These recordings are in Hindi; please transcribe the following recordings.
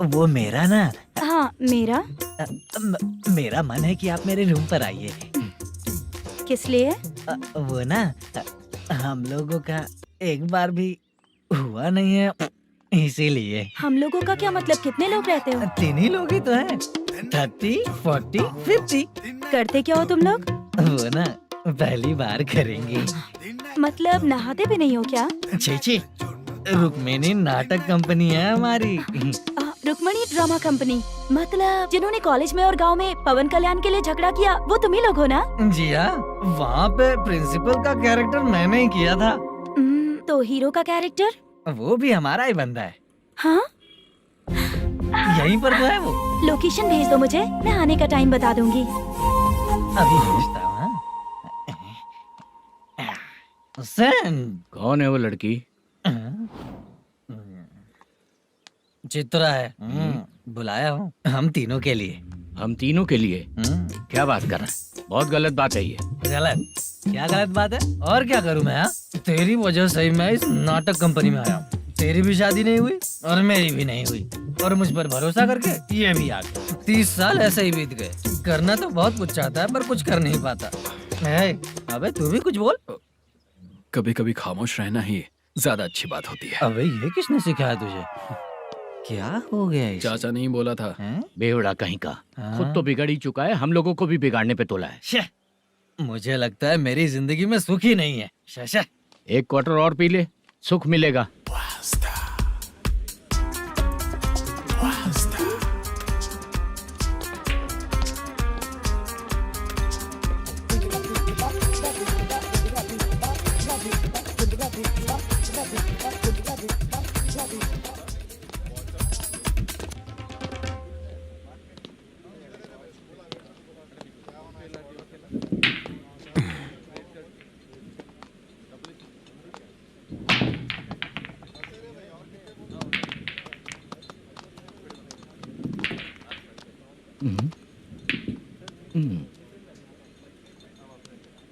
वो मेरा ना हाँ मेरा। मेरा मन है कि आप मेरे रूम पर आइए। किस लिए? वो ना हम लोगों का एक बार भी हुआ नहीं है, इसीलिए। हम लोगों का क्या मतलब? कितने लोग रहते हो? 3 ही लोग ही तो हैं। 30, 40, 50। करते क्या हो तुम लोग? वो ना पहली बार करेंगे। मतलब नहाते भी नहीं हो क्या? छी, रुक्मिणी नाटक कंपनी है हमारी। Rukmani drama company. मतलब जिन्होंने कॉलेज में और गांव में पवन कल्याण के लिए झगड़ा किया, वो तुम ही लोग हो ना? जी हाँ, वहाँ पे प्रिंसिपल का कैरेक्टर मैंने ही किया था। तो हीरो का कैरेक्टर? वो भी हमारा ही बंदा है। हाँ? यहीं पर तो है वो। लोकेशन भेज दो मुझे, मैं आने का टाइम बता दूंगी। अभी भेजता हूँ। हुसैन। कौन है वो लड़की? चित्रा है। बुलाया हूँ हम तीनों के लिए। हम तीनों के लिए? क्या बात कर रहा है? बहुत गलत बात है ये। गलत? क्या गलत बात है? और क्या करूँ मैं? तेरी वजह से ही मैं इस नाटक कंपनी में आया हूँ। तेरी भी शादी नहीं हुई और मेरी भी नहीं हुई, और मुझ पर भरोसा करके ये भी आ गया। 30 साल ऐसे ही बीत गए। करना तो बहुत कुछ चाहता है पर कुछ कर नहीं पाता। अबे तू भी कुछ बोल। कभी कभी खामोश रहना ही ज्यादा अच्छी बात होती है। अबे ये किसने सिखाया तुझे? क्या हो गया इसे? चाचा नहीं बोला था। बेवड़ा कहीं का। हाँ? खुद तो बिगड़ ही चुका है, हम लोगों को भी बिगाड़ने पे तोला है। शे, मुझे लगता है मेरी जिंदगी में सुख ही नहीं है। शे। एक क्वार्टर और पी ले, सुख मिलेगा।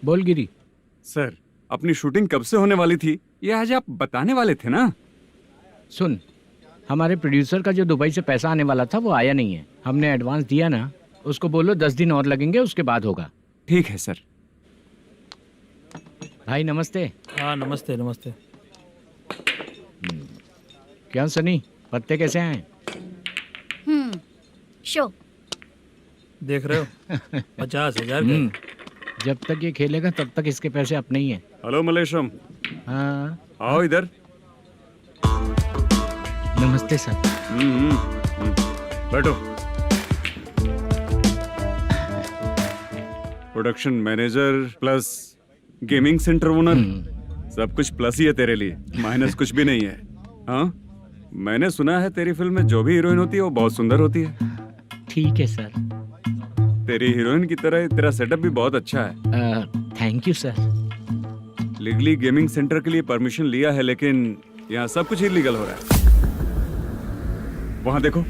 बोल गिरी। सर, अपनी शूटिंग कब से होने वाली थी, ये आज आप बताने वाले थे ना? सुन, हमारे प्रोड्यूसर का जो दुबई से पैसा आने वाला था वो आया नहीं है। हमने एडवांस दिया ना, उसको बोलो 10 दिन और लगेंगे, उसके बाद होगा। ठीक है सर। भाई नमस्ते। हाँ नमस्ते नमस्ते। क्या सनी, पत्ते कैसे आए? शो देख रहे हो 50,000 का। जब तक ये खेलेगा तब तक इसके पैसे अपने ही हैं। हेलो मलेशम। हाँ आओ इधर। नमस्ते सर। बैठो। Production manager plus gaming centre owner, सब कुछ प्लस ही है तेरे लिए, माइनस कुछ भी नहीं है। हाँ, मैंने सुना है तेरी फिल्म में जो भी हीरोइन होती है वो बहुत सुंदर होती है। ठीक है सर। तेरी हीरोइन की तरह तेरा सेटअप भी बहुत अच्छा है। Thank you sir. Legally gaming centre के लिए परमिशन लिया है, लेकिन यहाँ सब कुछ इलीगल हो रहा है। वहाँ देखो,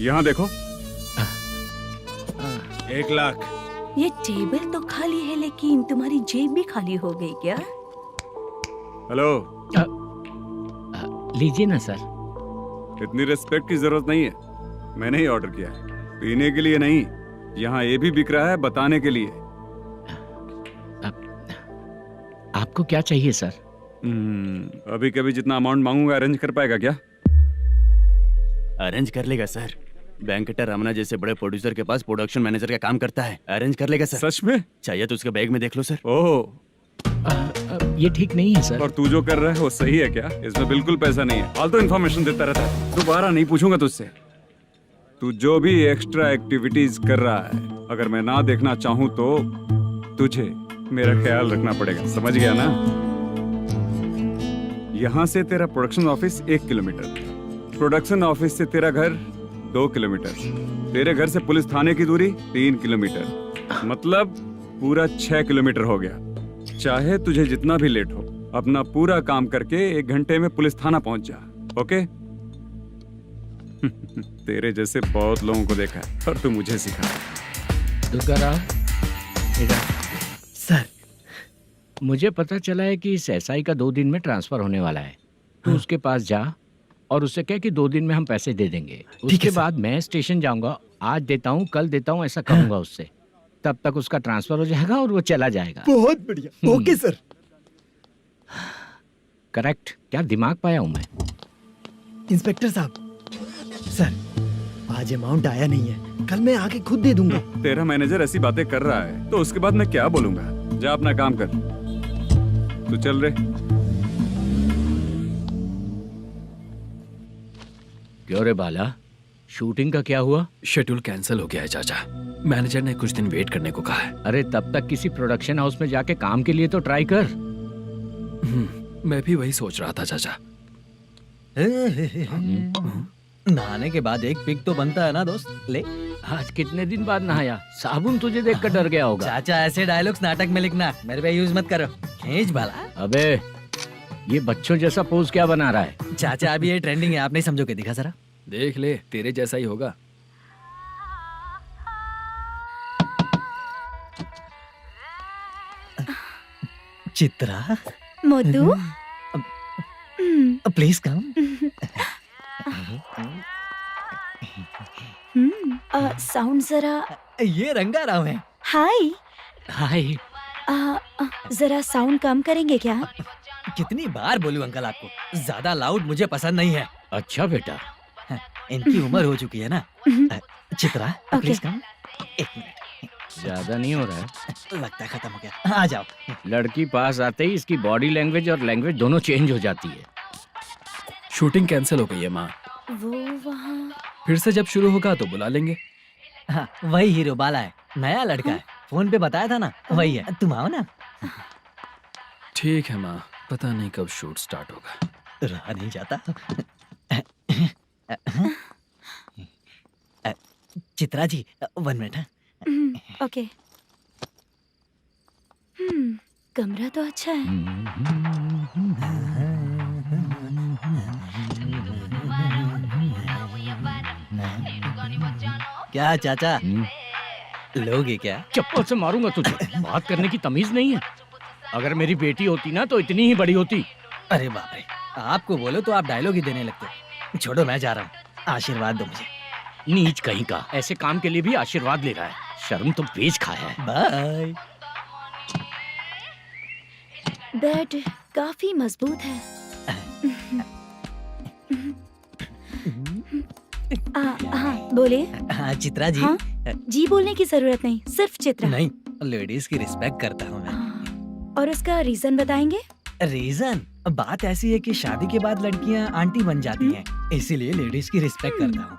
यहाँ देखो। 1 लाख। ये टेबल तो खाली है, लेकिन तुम्हारी जेब भी खाली हो गई क्या? हेलो। लीजिए ना सर। इतनी रिस्पेक्ट की जरूरत नहीं है, मैंने ही ऑर्डर किया है। पीने के लिए नहीं, यहाँ ये भी बिक रहा है बताने के लिए। आपको क्या चाहिए सर? अभी कभी जितना अमाउंट मांगूंगा अरेंज कर पाएगा क्या? अरेंज कर लेगा सर। वेंकटर रमना जैसे बड़े प्रोड्यूसर के पास प्रोडक्शन मैनेजर का काम करता है, अरेंज कर लेगा सर। सच में? चाहिए तो उसके बैग में देख लो सर। ओह, ये ठीक नहीं है सर। और तू जो कर रहा है वो सही है क्या? इसमें बिल्कुल पैसा नहीं है, फालतू इन्फॉर्मेशन देता रहता है। दोबारा नहीं पूछूंगा तुझसे। तू जो भी एक्स्ट्रा एक्टिविटीज कर रहा है, अगर मैं ना देखना चाहूं तो तुझे मेरा ख्याल रखना पड़ेगा, समझ गया ना? यहाँ से तेरा production office 1 kilometre, production office से तेरा घर 2 किलोमीटर, तेरे घर से पुलिस थाने की दूरी 3 किलोमीटर, मतलब पूरा 6 किलोमीटर हो गया। चाहे तुझे जितना भी लेट हो, अपना पूरा काम करके 1 घंटे में पुलिस थाना पहुंच जा, ओके? तेरे जैसे बहुत लोगों को देखा है और तू मुझे सिखा। सर, मुझे पता चला है कि इस एसआई का 2 दिन में ट्रांसफर होने वाला है। तो उसके पास जा और उससे कह कि 2 दिन में हम पैसे दे देंगे। उसके बाद मैं स्टेशन जाऊंगा, आज देता हूँ कल देता हूँ ऐसा कहूंगा उससे। तब तक उसका ट्रांसफर हो जाएगा और वो चला जाएगा। बहुत बढ़िया, ओके सर। करेक्ट, क्या दिमाग पाया हूँ मैं। इंस्पेक्टर साहब, सर आज अमाउंट आया नहीं है, कल मैं आके खुद दे दूंगा। तेरा मैनेजर ऐसी बातें कर रहा है तो उसके बाद मैं क्या बोलूंगा। जा अपना काम कर, तू चल रे। क्यों रे बाला, शूटिंग का क्या हुआ? शेड्यूल कैंसिल हो गया है चाचा। मैनेजर ने कुछ दिन वेट करने को कहा है। अरे तब तक किसी प्रोडक्शन हाउस में जाके काम के लिए तो ट्राई कर। मैं भी वही सोच रहा था चाचा। नहाने के बाद एक पिक तो बनता है ना दोस्त। ले आज कितने दिन बाद नहाया, साबुन तुझे देखकर डर गया होगा। चाचा, ऐसे डायलॉग्स नाटक में लिखना, मेरे पे यूज मत करो। खींच बाला। अबे ये बच्चों जैसा पोज क्या बना रहा है? चाचा अभी ये ट्रेंडिंग है, आप नहीं समझोगे, दिखा जरा। देख ले, तेरे जैसा ही होगा। Chitra, Modu, please come. Sound जरा। ये रंगाराव है। हाय। हाय। जरा साउंड कम करेंगे क्या? कितनी बार बोलूं अंकल आपको, ज्यादा लाउड मुझे पसंद नहीं है। अच्छा बेटा, इनकी उम्र हो चुकी है ना। Chitra, please come. एक मिनट, ज्यादा नहीं हो रहा है। लगता है खत्म हो गया। आ जाओ। लड़की पास आते ही इसकी बॉडी लैंग्वेज और लैंग्वेज दोनों चेंज हो जाती है। शूटिंग कैंसिल हो गई है माँ। वो वहाँ। फिर से जब शुरू होगा तो बुला लेंगे। हाँ, वही हीरो बाला है, नया लड़का है। फोन पे बताया था ना, वही है। तुम आओ ना। ठीक है माँ, पता नहीं कब शूट स्टार्ट होगा। रहा नहीं जाता। चित्रा जी, 1 मिनट। ओके। कमरा तो अच्छा है। क्या चाचा, लोगे क्या? चप्पल से मारूंगा तुझे। बात करने की तमीज नहीं है। अगर मेरी बेटी होती ना तो इतनी ही बड़ी होती। अरे बाप रे, आपको बोलो तो आप डायलॉग ही देने लगते। छोड़ो, मैं जा रहा हूँ, आशीर्वाद दो मुझे। नीच कहीं का, ऐसे काम के लिए भी आशीर्वाद ले रहा है। शर्म तो बेच खाया है। बाय। बेड काफी मजबूत है। हाँ बोले। हाँ चित्रा जी। हाँ? जी बोलने की जरूरत नहीं, सिर्फ चित्रा। नहीं, लेडीज की रिस्पेक्ट करता हूँ मैं। और उसका रीजन बताएंगे? रीजन, बात ऐसी है कि शादी के बाद लड़कियाँ आंटी बन जाती हैं, इसीलिए लेडीज की रिस्पेक्ट करता हूँ।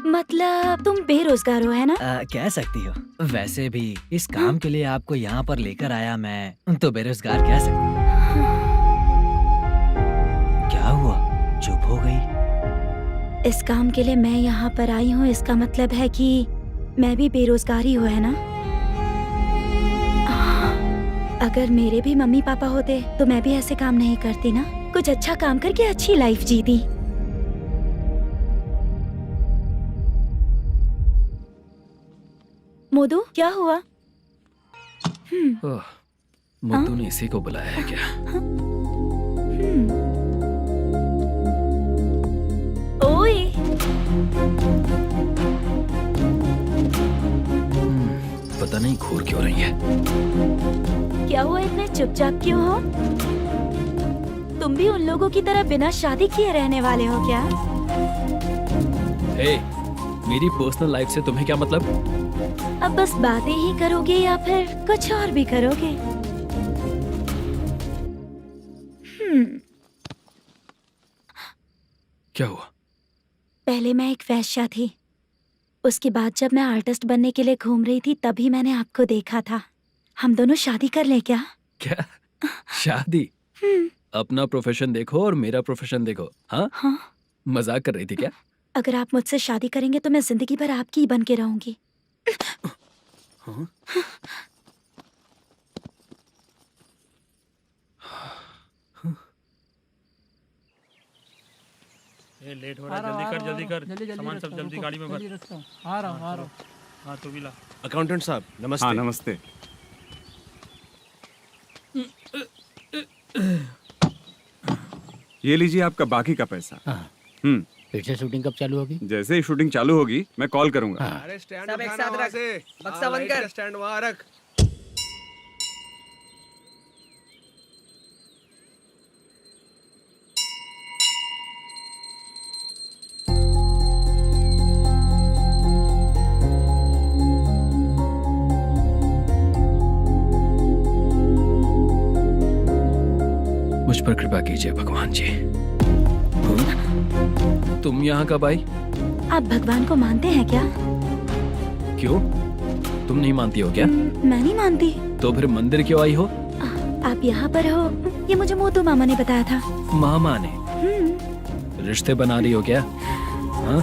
मतलब तुम बेरोजगार हो, है ना? कह सकती हो। वैसे भी इस काम के लिए आपको यहाँ पर लेकर आया मैं, तो बेरोजगार कह सकती हूँ। क्या हुआ, चुप हो गई? इस काम के लिए मैं यहाँ पर आई हूँ, इसका मतलब है कि मैं भी बेरोजगार ही हूँ, है ना? अगर मेरे भी मम्मी पापा होते तो मैं भी ऐसे काम नहीं करती ना। कुछ अच्छा काम करके अच्छी लाइफ जीती। मोदू, क्या हुआ? ओह, मुद्दू ने इसी को बुलाया है क्या? ओए, पता नहीं घूर क्यों रही है। क्या हुआ, इतने चुपचाप क्यों हो? तुम भी उन लोगों की तरह बिना शादी किए रहने वाले हो क्या? हे, मेरी पर्सनल लाइफ से तुम्हें क्या मतलब? अब बस बातें ही करोगे या फिर कुछ और भी करोगे? क्या हुआ? पहले मैं एक वेश्या थी, उसके बाद जब मैं आर्टिस्ट बनने के लिए घूम रही थी तभी मैंने आपको देखा था। हम दोनों शादी कर ले क्या? क्या शादी? अपना प्रोफेशन देखो और मेरा प्रोफेशन देखो। हाँ? हाँ। मजाक कर रही थी क्या? अगर आप मुझसे शादी करेंगे तो मैं जिंदगी भर आपकी ही बन के रहूंगी। हाँ? ये लेट हो रहा है, जल्दी कर। सामान सब जल्दी गाड़ी में भर। आ रहा हूँ। हाँ तू भी ला। अकाउंटेंट साहब नमस्ते। हाँ नमस्ते। ये लीजिए आपका बाकी का पैसा। फिर से शूटिंग कब चालू होगी? जैसे ही शूटिंग चालू होगी मैं कॉल करूंगा। अरे स्टैंड सब एक साथ रख, बक्सा बंद कर, स्टैंड वहां रख। मुझ पर कृपा कीजिए भगवान जी। तुम यहाँ कब आई? आप भगवान को मानते हैं क्या? क्यों, तुम नहीं मानती हो क्या? मैं नहीं मानती। तो फिर मंदिर क्यों आई हो? आप यहाँ पर हो ये मुझे मोटू मामा ने बताया था। मामा ने? रिश्ते बना रही हो क्या? हाँ?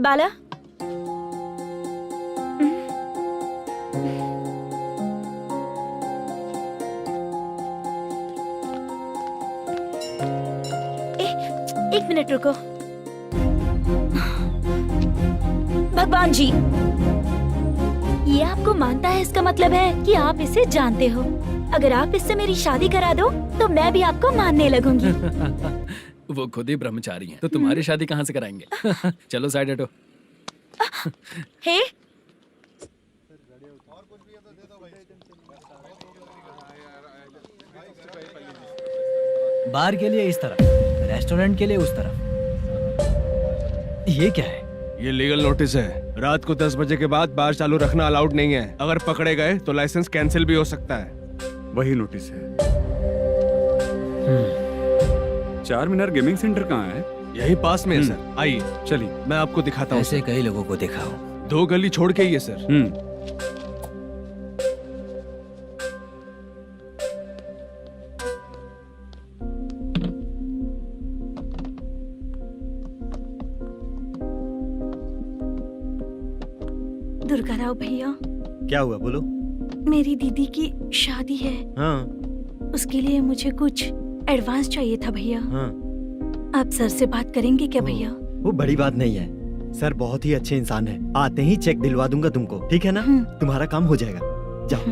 बाला, एक मिनट रुको। भगवान जी, ये आपको मानता है, इसका मतलब है कि आप इसे जानते हो। अगर आप इससे मेरी शादी करा दो तो मैं भी आपको मानने लगूंगी। वो खुद ही ब्रह्मचारी हैं, तो तुम्हारी शादी कहाँ से कराएंगे? चलो साइड हटो। हे, बार के लिए इस तरफ, रेस्टोरेंट के लिए उस तरफ। ये क्या है? ये लीगल नोटिस है। रात को 10 बजे के बाद बार चालू रखना अलाउड नहीं है। अगर पकड़े गए तो लाइसेंस कैंसिल भी हो सकता है। वही नोटिस है। चार मीनार गेमिंग सेंटर कहाँ है? यही पास में है सर, आइए चलिए। मैं आपको दिखाता हूँ। ऐसे कई लोगों को दिखाओ। 2 गली छोड़ के ही है सर। दुर्गा राव भैया, क्या हुआ बोलो। मेरी दीदी की शादी है। हाँ उसके लिए मुझे कुछ एडवांस चाहिए था भैया। हाँ। आप सर से बात करेंगे क्या भैया? वो बड़ी बात नहीं है, सर बहुत ही अच्छे इंसान है। आते ही चेक दिलवा दूंगा तुमको, ठीक है ना? तुम्हारा काम हो जाएगा, जाओ।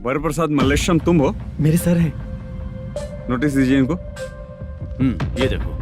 वरप्रसाद मल्लेश्वरम तुम हो? मेरे सर हैं। नोटिस दीजिए इनको। ये देखो।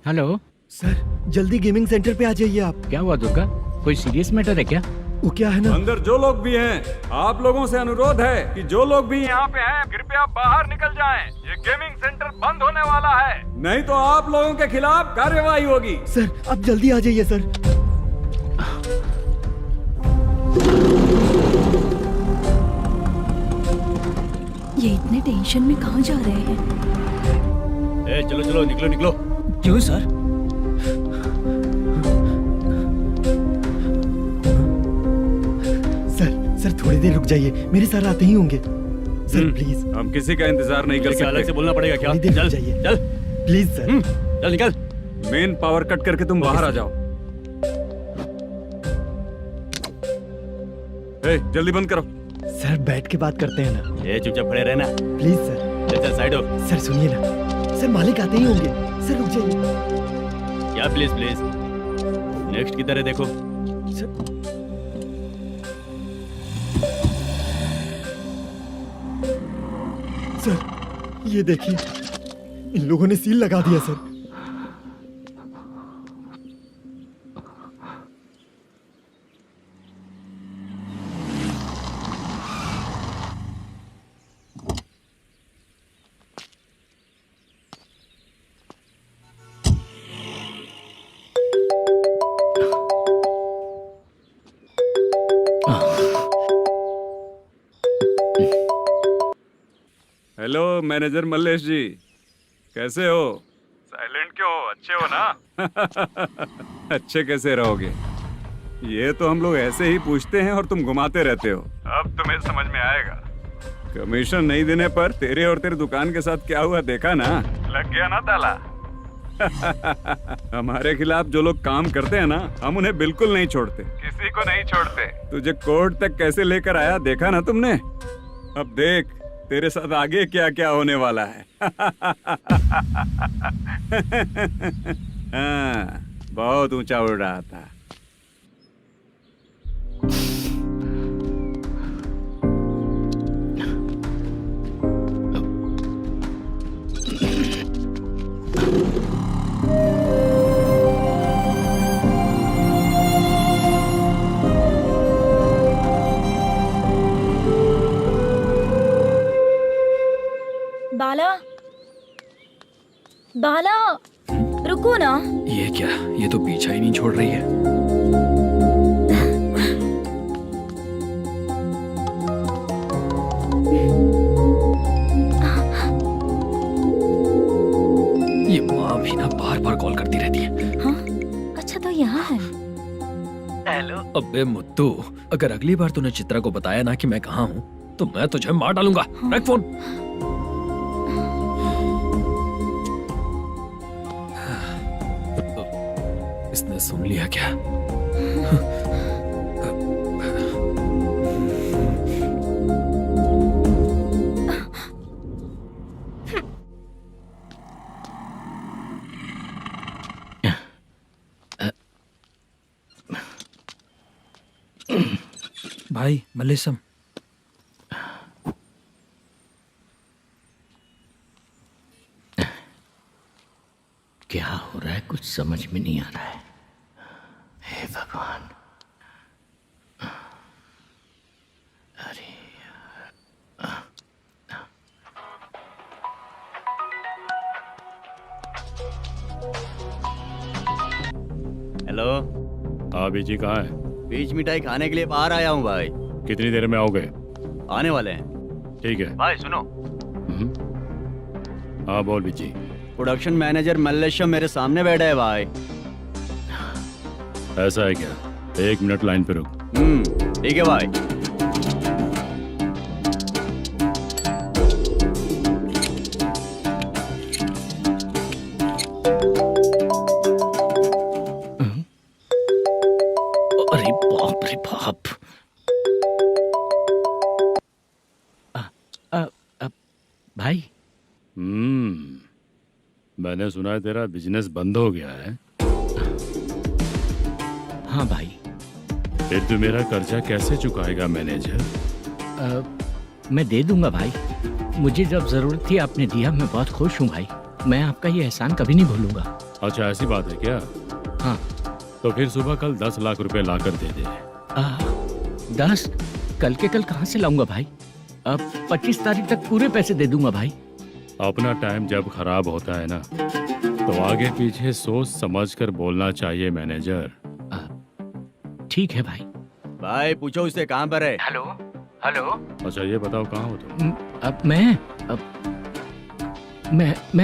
हेलो सर, जल्दी गेमिंग सेंटर पे आ जाइए आप। क्या हुआ दुर्गा, कोई सीरियस मैटर है क्या? वो क्या है ना, अंदर जो लोग भी हैं, आप लोगों से अनुरोध है कि जो लोग भी यहाँ पे हैं, कृपया बाहर निकल जाएं। ये गेमिंग सेंटर बंद होने वाला है, नहीं तो आप लोगों के खिलाफ कार्यवाही होगी। सर आप जल्दी आ जाइए सर। ये इतने टेंशन में कहाँ जा रहे हैं? चलो चलो, निकलो निकलो। क्यों सर? सर थोड़ी देर रुक जाइए, मेरे सर आते ही होंगे। Sir please. हम किसी का इंतजार नहीं कर सकते। अलग से बोलना पड़ेगा क्या? थोड़ी देर चल रुक जाइए चल प्लीज सर। चल निकल। मेन पावर कट करके तुम बाहर आ जाओ। जल्दी बंद करो। सर बैठ के बात करते हैं ना। चुपचाप खड़े रहना। Please sir. चल चल साइड हो। सर सुनिए ना, सर मालिक आते ही होंगे। सर रुक जाइए। क्या प्लीज प्लीज, नेक्स्ट की तरह देखो। सर ये देखिए, इन लोगों ने सील लगा दिया सर। हेलो मैनेजर मल्लेश जी, कैसे हो? साइलेंट क्यों हो? अच्छे हो ना? अच्छे कैसे रहोगे? ये तो हम लोग ऐसे ही पूछते हैं और तुम घुमाते रहते हो। अब तुम्हें समझ में आएगा। कमीशन नहीं देने पर तेरे और तेरी दुकान के साथ क्या हुआ देखा ना? लग गया ना ताला। हमारे खिलाफ जो लोग काम करते हैं ना, हम उन्हें बिल्कुल नहीं छोड़ते, किसी को नहीं छोड़ते। तुझे कोर्ट तक कैसे लेकर आया देखा ना तुमने? अब देख तेरे साथ आगे क्या क्या होने वाला है। हाँ, बहुत ऊंचा उड़ रहा था। बाला, बाला, रुको ना। ये क्या, ये तो पीछा ही नहीं छोड़ रही है। ये माँ भी ना बार बार कॉल करती रहती है। हाँ, अच्छा तो यहाँ है। हेलो। अबे मुत्तू, अगर अगली बार तूने चित्रा को बताया ना कि मैं कहाँ हूँ तो मैं तुझे मार डालूंगा। रख फोन। इसने सुन लिया क्या? भाई मल्लेशम, क्या हो रहा है कुछ समझ में नहीं आ रहा है। हे भगवान, अरे हेलो। हाँ बीजी कहाँ है? बीज मिठाई खाने के लिए बाहर आया हूँ भाई। कितनी देर में आओगे? आने वाले हैं। ठीक है भाई सुनो, हाँ बोल बीजी। प्रोडक्शन मैनेजर मल्लेशम मेरे सामने बैठा है भाई। ऐसा है क्या? 1 मिनट लाइन पे रुक। ठीक है भाई। अरे बाप रे बाप। भाई मैंने सुना है तेरा बिजनेस बंद हो गया है। हाँ भाई। फिर तू मेरा कर्जा कैसे चुकाएगा मैनेजर? मैं दे दूंगा भाई, मुझे जब जरूरत थी आपने दिया, मैं बहुत खुश हूँ भाई। मैं आपका ये एहसान कभी नहीं भूलूंगा। अच्छा ऐसी बात है क्या? हाँ। तो फिर सुबह कल 10 लाख रुपए लाकर दे दे। 10? कल के कल कहाँ से लाऊंगा भाई? अब 25 तारीख तक पूरे पैसे दे दूंगा भाई। अपना टाइम जब खराब होता है ना तो आगे पीछे सोच समझ कर बोलना चाहिए मैनेजर। ठीक है भाई। भाई पूछो उससे कहाँ पर है। Hello hello. अच्छा ये बताओ कहाँ हो तुम? अब मैं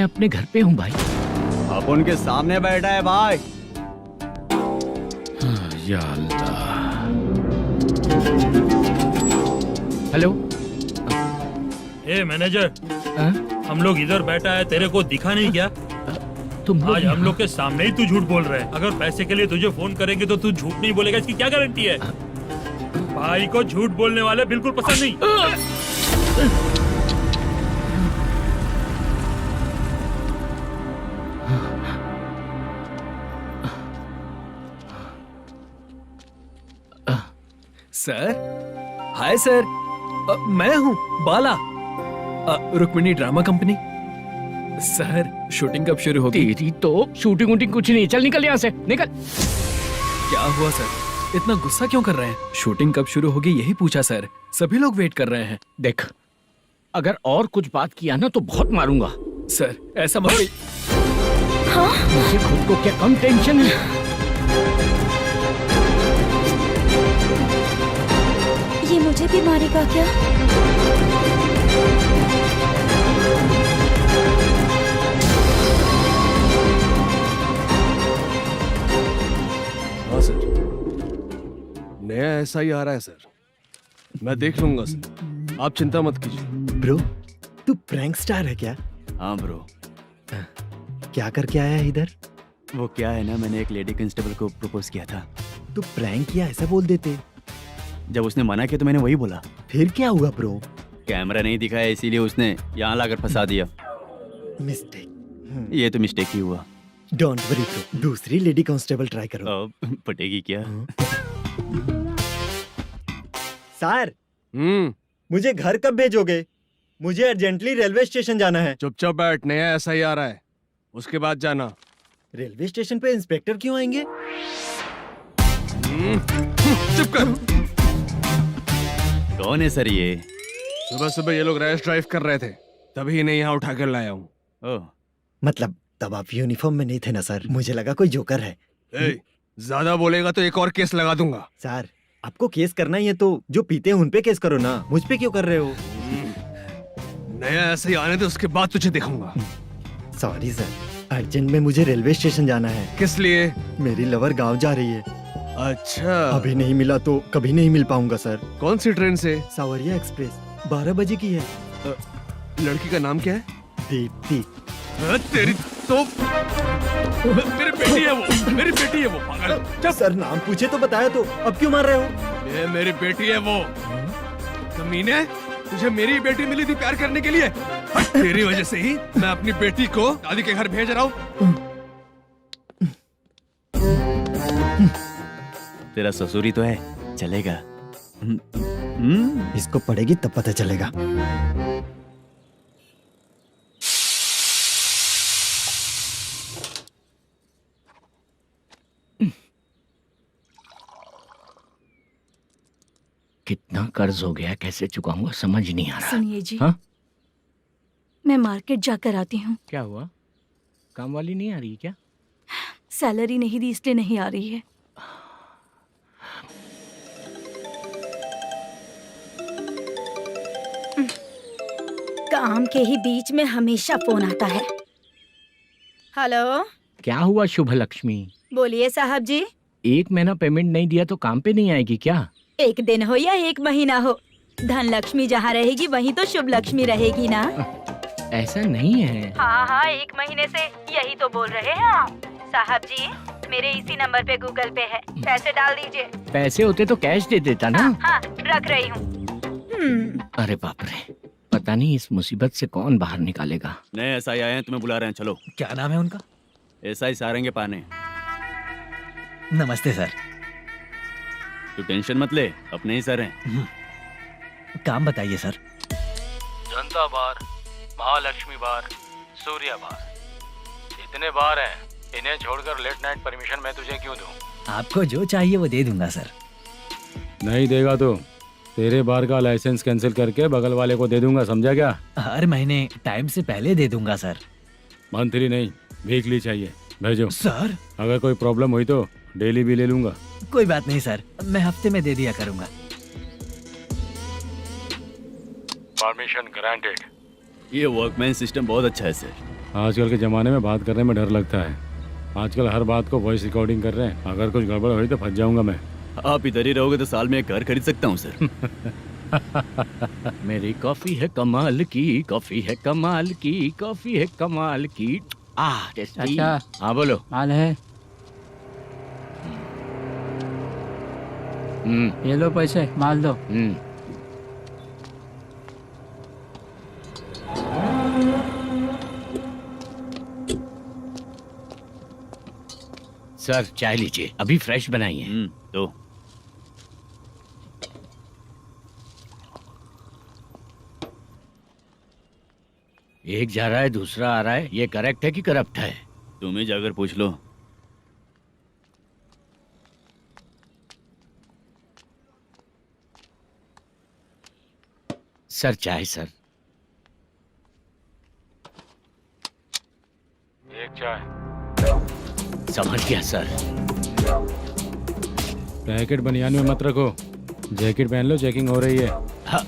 अपने घर पे हूँ भाई। अब उनके सामने बैठा है भाई। या अल्लाह। हेलो। ए मैनेजर, हम लोग इधर बैठा है, तेरे को दिखा नहीं क्या? तुम आज हम लोग के सामने ही तू झूठ बोल रहा है। अगर पैसे के लिए तुझे फोन करेंगे तो तू झूठ नहीं बोलेगा, इसकी क्या गारंटी है? भाई को झूठ बोलने वाले बिल्कुल पसंद नहीं। सर, हाय सर, मैं हूँ Bala, Rukmini drama company. Sir shooting कब शुरू होगी? तेरी तो शूटिंग वूटिंग कुछ नहीं, चल निकल यहाँ से, निकल। क्या हुआ सर, इतना गुस्सा क्यों कर रहे हैं? शूटिंग कब शुरू होगी यही पूछा सर, सभी लोग वेट कर रहे हैं। देख, अगर और कुछ बात किया ना तो बहुत मारूंगा। सर ऐसा मत। हाँ? मुझे खुद को क्या कम टेंशन है? ये मुझे भी मारेगा क्या? हाँ सर, नया ऐसा ही आ रहा है सर, मैं देख लूंगा सर, आप चिंता मत कीजिए। ब्रो, तू प्रैंक स्टार है क्या? हाँ ब्रो, क्या करके आया है इधर? वो क्या है ना, मैंने एक लेडी कांस्टेबल को प्रपोज किया था। तू प्रैंक किया ऐसा बोल देते। जब उसने मना किया तो मैंने वही बोला। फिर क्या हुआ ब्रो? कैमरा नहीं दिखाया इसीलिए उसने यहाँ लाकर फंसा दिया। मिस्टेक। ये तो मिस्टेक ही हुआ। डोंट वरी ब्रो, दूसरी लेडी कांस्टेबल ट्राई करो। अब पटेगी क्या? सर, मुझे घर कब भेजोगे? मुझे अर्जेंटली रेलवे स्टेशन जाना है। चुपचाप बैठ, नया ऐसा ही आ रहा है, उसके बाद जाना। रेलवे स्टेशन पे इंस्पेक्टर क्यों आएंगे? चुप कर। कौन है सर ये? सुबह सुबह ये लोग रैश ड्राइव कर रहे थे, तभी इन्हें यहाँ उठा कर लाया हूँ। ओह, मतलब तब आप यूनिफॉर्म में नहीं थे ना सर, मुझे लगा कोई जोकर है। ज्यादा बोलेगा तो एक और केस लगा दूंगा। सर, आपको केस करना ही है तो जो पीते हैं उन पे केस करो ना, मुझ पे क्यों कर रहे हो? नया ऐसे ही आने दे, उसके बाद तुझे दिखाऊंगा। सॉरी सर, अर्जेंट में मुझे रेलवे स्टेशन जाना है। किस लिए? मेरी लवर गांव जा रही है। अच्छा, अभी नहीं मिला तो कभी नहीं मिल पाऊंगा सर। कौन सी ट्रेन से? सावरिया एक्सप्रेस 12 बजे की है। लड़की का नाम क्या है? दीप्ति। तेरी तो मेरी बेटी है वो, मेरी बेटी है वो, पागल। सर नाम पूछे तो बताया तो अब क्यों मार रहे हो? ये मेरी बेटी है वो। कमीने, तुझे मेरी बेटी मिली थी प्यार करने के लिए। तेरी वजह से ही मैं अपनी बेटी को दादी के घर भेज रहा हूँ। तेरा ससुरी तो है, चलेगा। इसको पड़ेगी तब पता चलेगा। कितना कर्ज हो गया, कैसे चुकाऊंगा समझ नहीं आ रहा। सुनिए जी, हाँ? मैं मार्केट जाकर आती हूँ। क्या हुआ? काम वाली नहीं आ रही क्या? सैलरी नहीं दी इसलिए नहीं आ रही है। काम के ही बीच में हमेशा फोन आता है। हेलो, क्या हुआ शुभ लक्ष्मी? बोलिए साहब जी। 1 महीना पेमेंट नहीं दिया तो काम पे नहीं आएगी क्या? 1 दिन हो या 1 महीना हो, धन लक्ष्मी जहाँ रहेगी वहीं तो शुभ लक्ष्मी रहेगी ना। ऐसा नहीं है। हाँ, 1 महीने से यही तो बोल रहे हैं आप। साहब जी, मेरे इसी नंबर पे गूगल पे है, पैसे डाल दीजिए। पैसे होते तो कैश दे देता ना। हाँ, रख रही हूँ। अरे बाप रे, पता नहीं इस मुसीबत से कौन बाहर निकालेगा। नए एसआई आए हैं, तुम्हें बुला रहे हैं, चलो। क्या नाम है उनका? एसआई सारंगे पाने। नमस्ते सर। तू टेंशन मत ले, अपने ही सर हैं। काम बताइए सर। जनता बार, महालक्ष्मी बार, सूर्या बार, इतने बार हैं। इन्हें छोड़कर लेट नाइट परमिशन मैं तुझे क्यों दूं? आपको जो चाहिए वो दे दूंगा सर। नहीं देगा तो तेरे बार का लाइसेंस कैंसिल करके बगल वाले को दे दूंगा, समझा क्या? हर महीने टाइम से पहले दे दूंगा सर। मंथली नहीं, वीकली चाहिए, भेजो। सर, अगर कोई प्रॉब्लम हुई तो डेली भी ले लूंगा। कोई बात नहीं सर, मैं हफ्ते में दे दिया करूंगा। Permission granted. ये वर्कमैन सिस्टम बहुत अच्छा है सर। आजकल के ज़माने में बात करने में डर लगता है। आजकल हर बात को वॉइस रिकॉर्डिंग कर रहे हैं। अगर कुछ गड़बड़ हुई तो फंस जाऊंगा मैं। आप इधर ही रहोगे तो साल में एक घर खरीद सकता हूँ सर। मेरी कॉफी है कमाल की, कॉफी है कमाल की, कॉफी है कमाल की। टेस्टी। अच्छा। हाँ बोलो। माल है, ये लो पैसे, माल दो। सर चाय लीजिए, अभी फ्रेश बनाई है। तो एक जा रहा है दूसरा आ रहा है, ये करेक्ट है कि करप्ट है? तुम ही जाकर पूछ लो। सर चाय सर। एक चाय। समझ गया सर। पैकेट बनियान में मत रखो, जैकेट पहन लो, चेकिंग हो रही है। हाँ,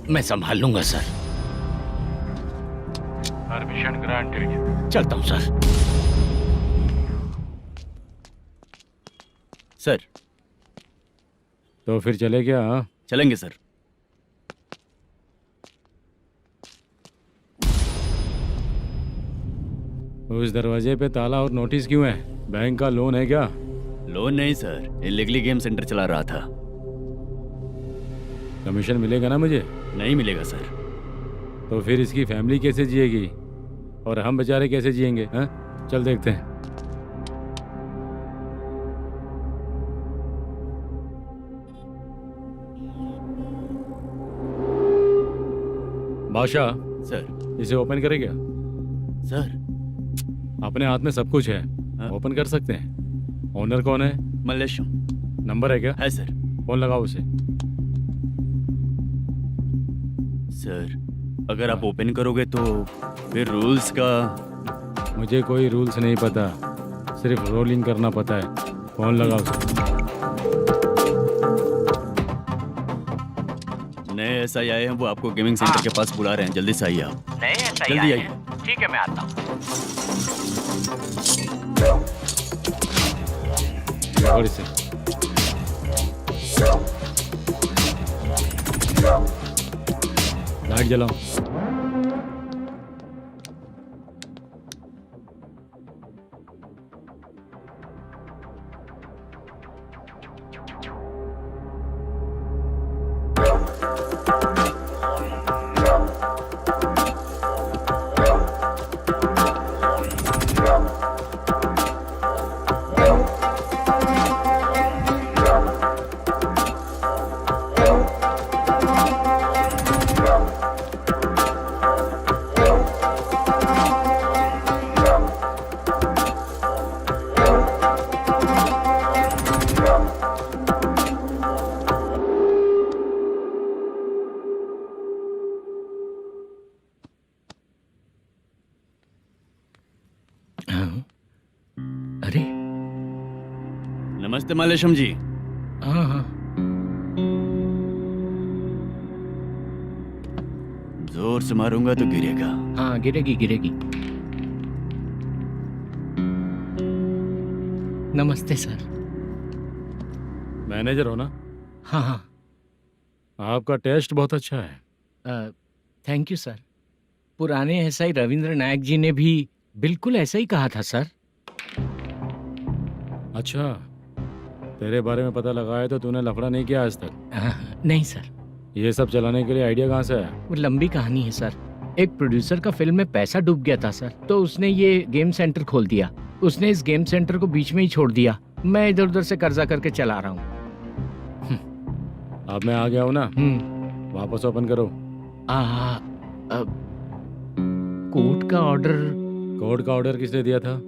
मैं संभाल लूंगा सर। Permission granted. चलता हूँ सर। सर तो फिर चले क्या? हाँ? चलेंगे सर। उस दरवाजे पे ताला और नोटिस क्यों है? बैंक का लोन है क्या? लोन नहीं सर, इलीगली गेम सेंटर चला रहा था। कमीशन मिलेगा ना मुझे? नहीं मिलेगा सर। तो फिर इसकी फैमिली कैसे जिएगी और हम बेचारे कैसे जिएंगे? हाँ, चल देखते हैं। बादशाह सर। इसे ओपन करे क्या? सर अपने हाथ में सब कुछ है, हाँ? ओपन कर सकते हैं। ओनर कौन है? मल्लेशम। नंबर है क्या? है सर। फोन लगाओ उसे। सर अगर आप ओपन करोगे तो फिर रूल्स का। मुझे कोई रूल्स नहीं पता, सिर्फ रोलिंग करना पता है। फोन लगाओ उसे। नए SI आए हैं, वो आपको गेमिंग सेंटर के पास बुला रहे हैं। जल्दी से आइए आप। नए SI जल्दी आए आइए। हैं। ठीक है, मैं आता हूँ। और इसे लाइट जलाओ। अरे नमस्ते मल्लेशम जी। हाँ हाँ, जोर से मारूंगा तो गिरेगा। हाँ गिरेगी गिरेगी। नमस्ते सर। मैनेजर हो ना? हाँ हाँ। आपका टेस्ट बहुत अच्छा है। Thank you sir. पुराने SI रविंद्र नायक जी ने भी बिल्कुल ऐसा ही कहा था सर। अच्छा, तेरे बारे में पता लगा है तो तूने लफड़ा नहीं किया आज तक? नहीं सर। ये सब चलाने के लिए आइडिया कहाँ से आया? वो लंबी कहानी है सर। एक प्रोड्यूसर का फिल्म में पैसा डूब गया था सर, तो उसने ये गेम सेंटर खोल दिया। उसने इस गेम सेंटर को बीच में ही छोड़ दिया। मैं इधर उधर से कर्जा करके चला रहा हूँ। अब मैं आ गया हूँ ना, वापस ओपन करो। कोर्ट का ऑर्डर। कोर्ट का ऑर्डर किसने दिया था?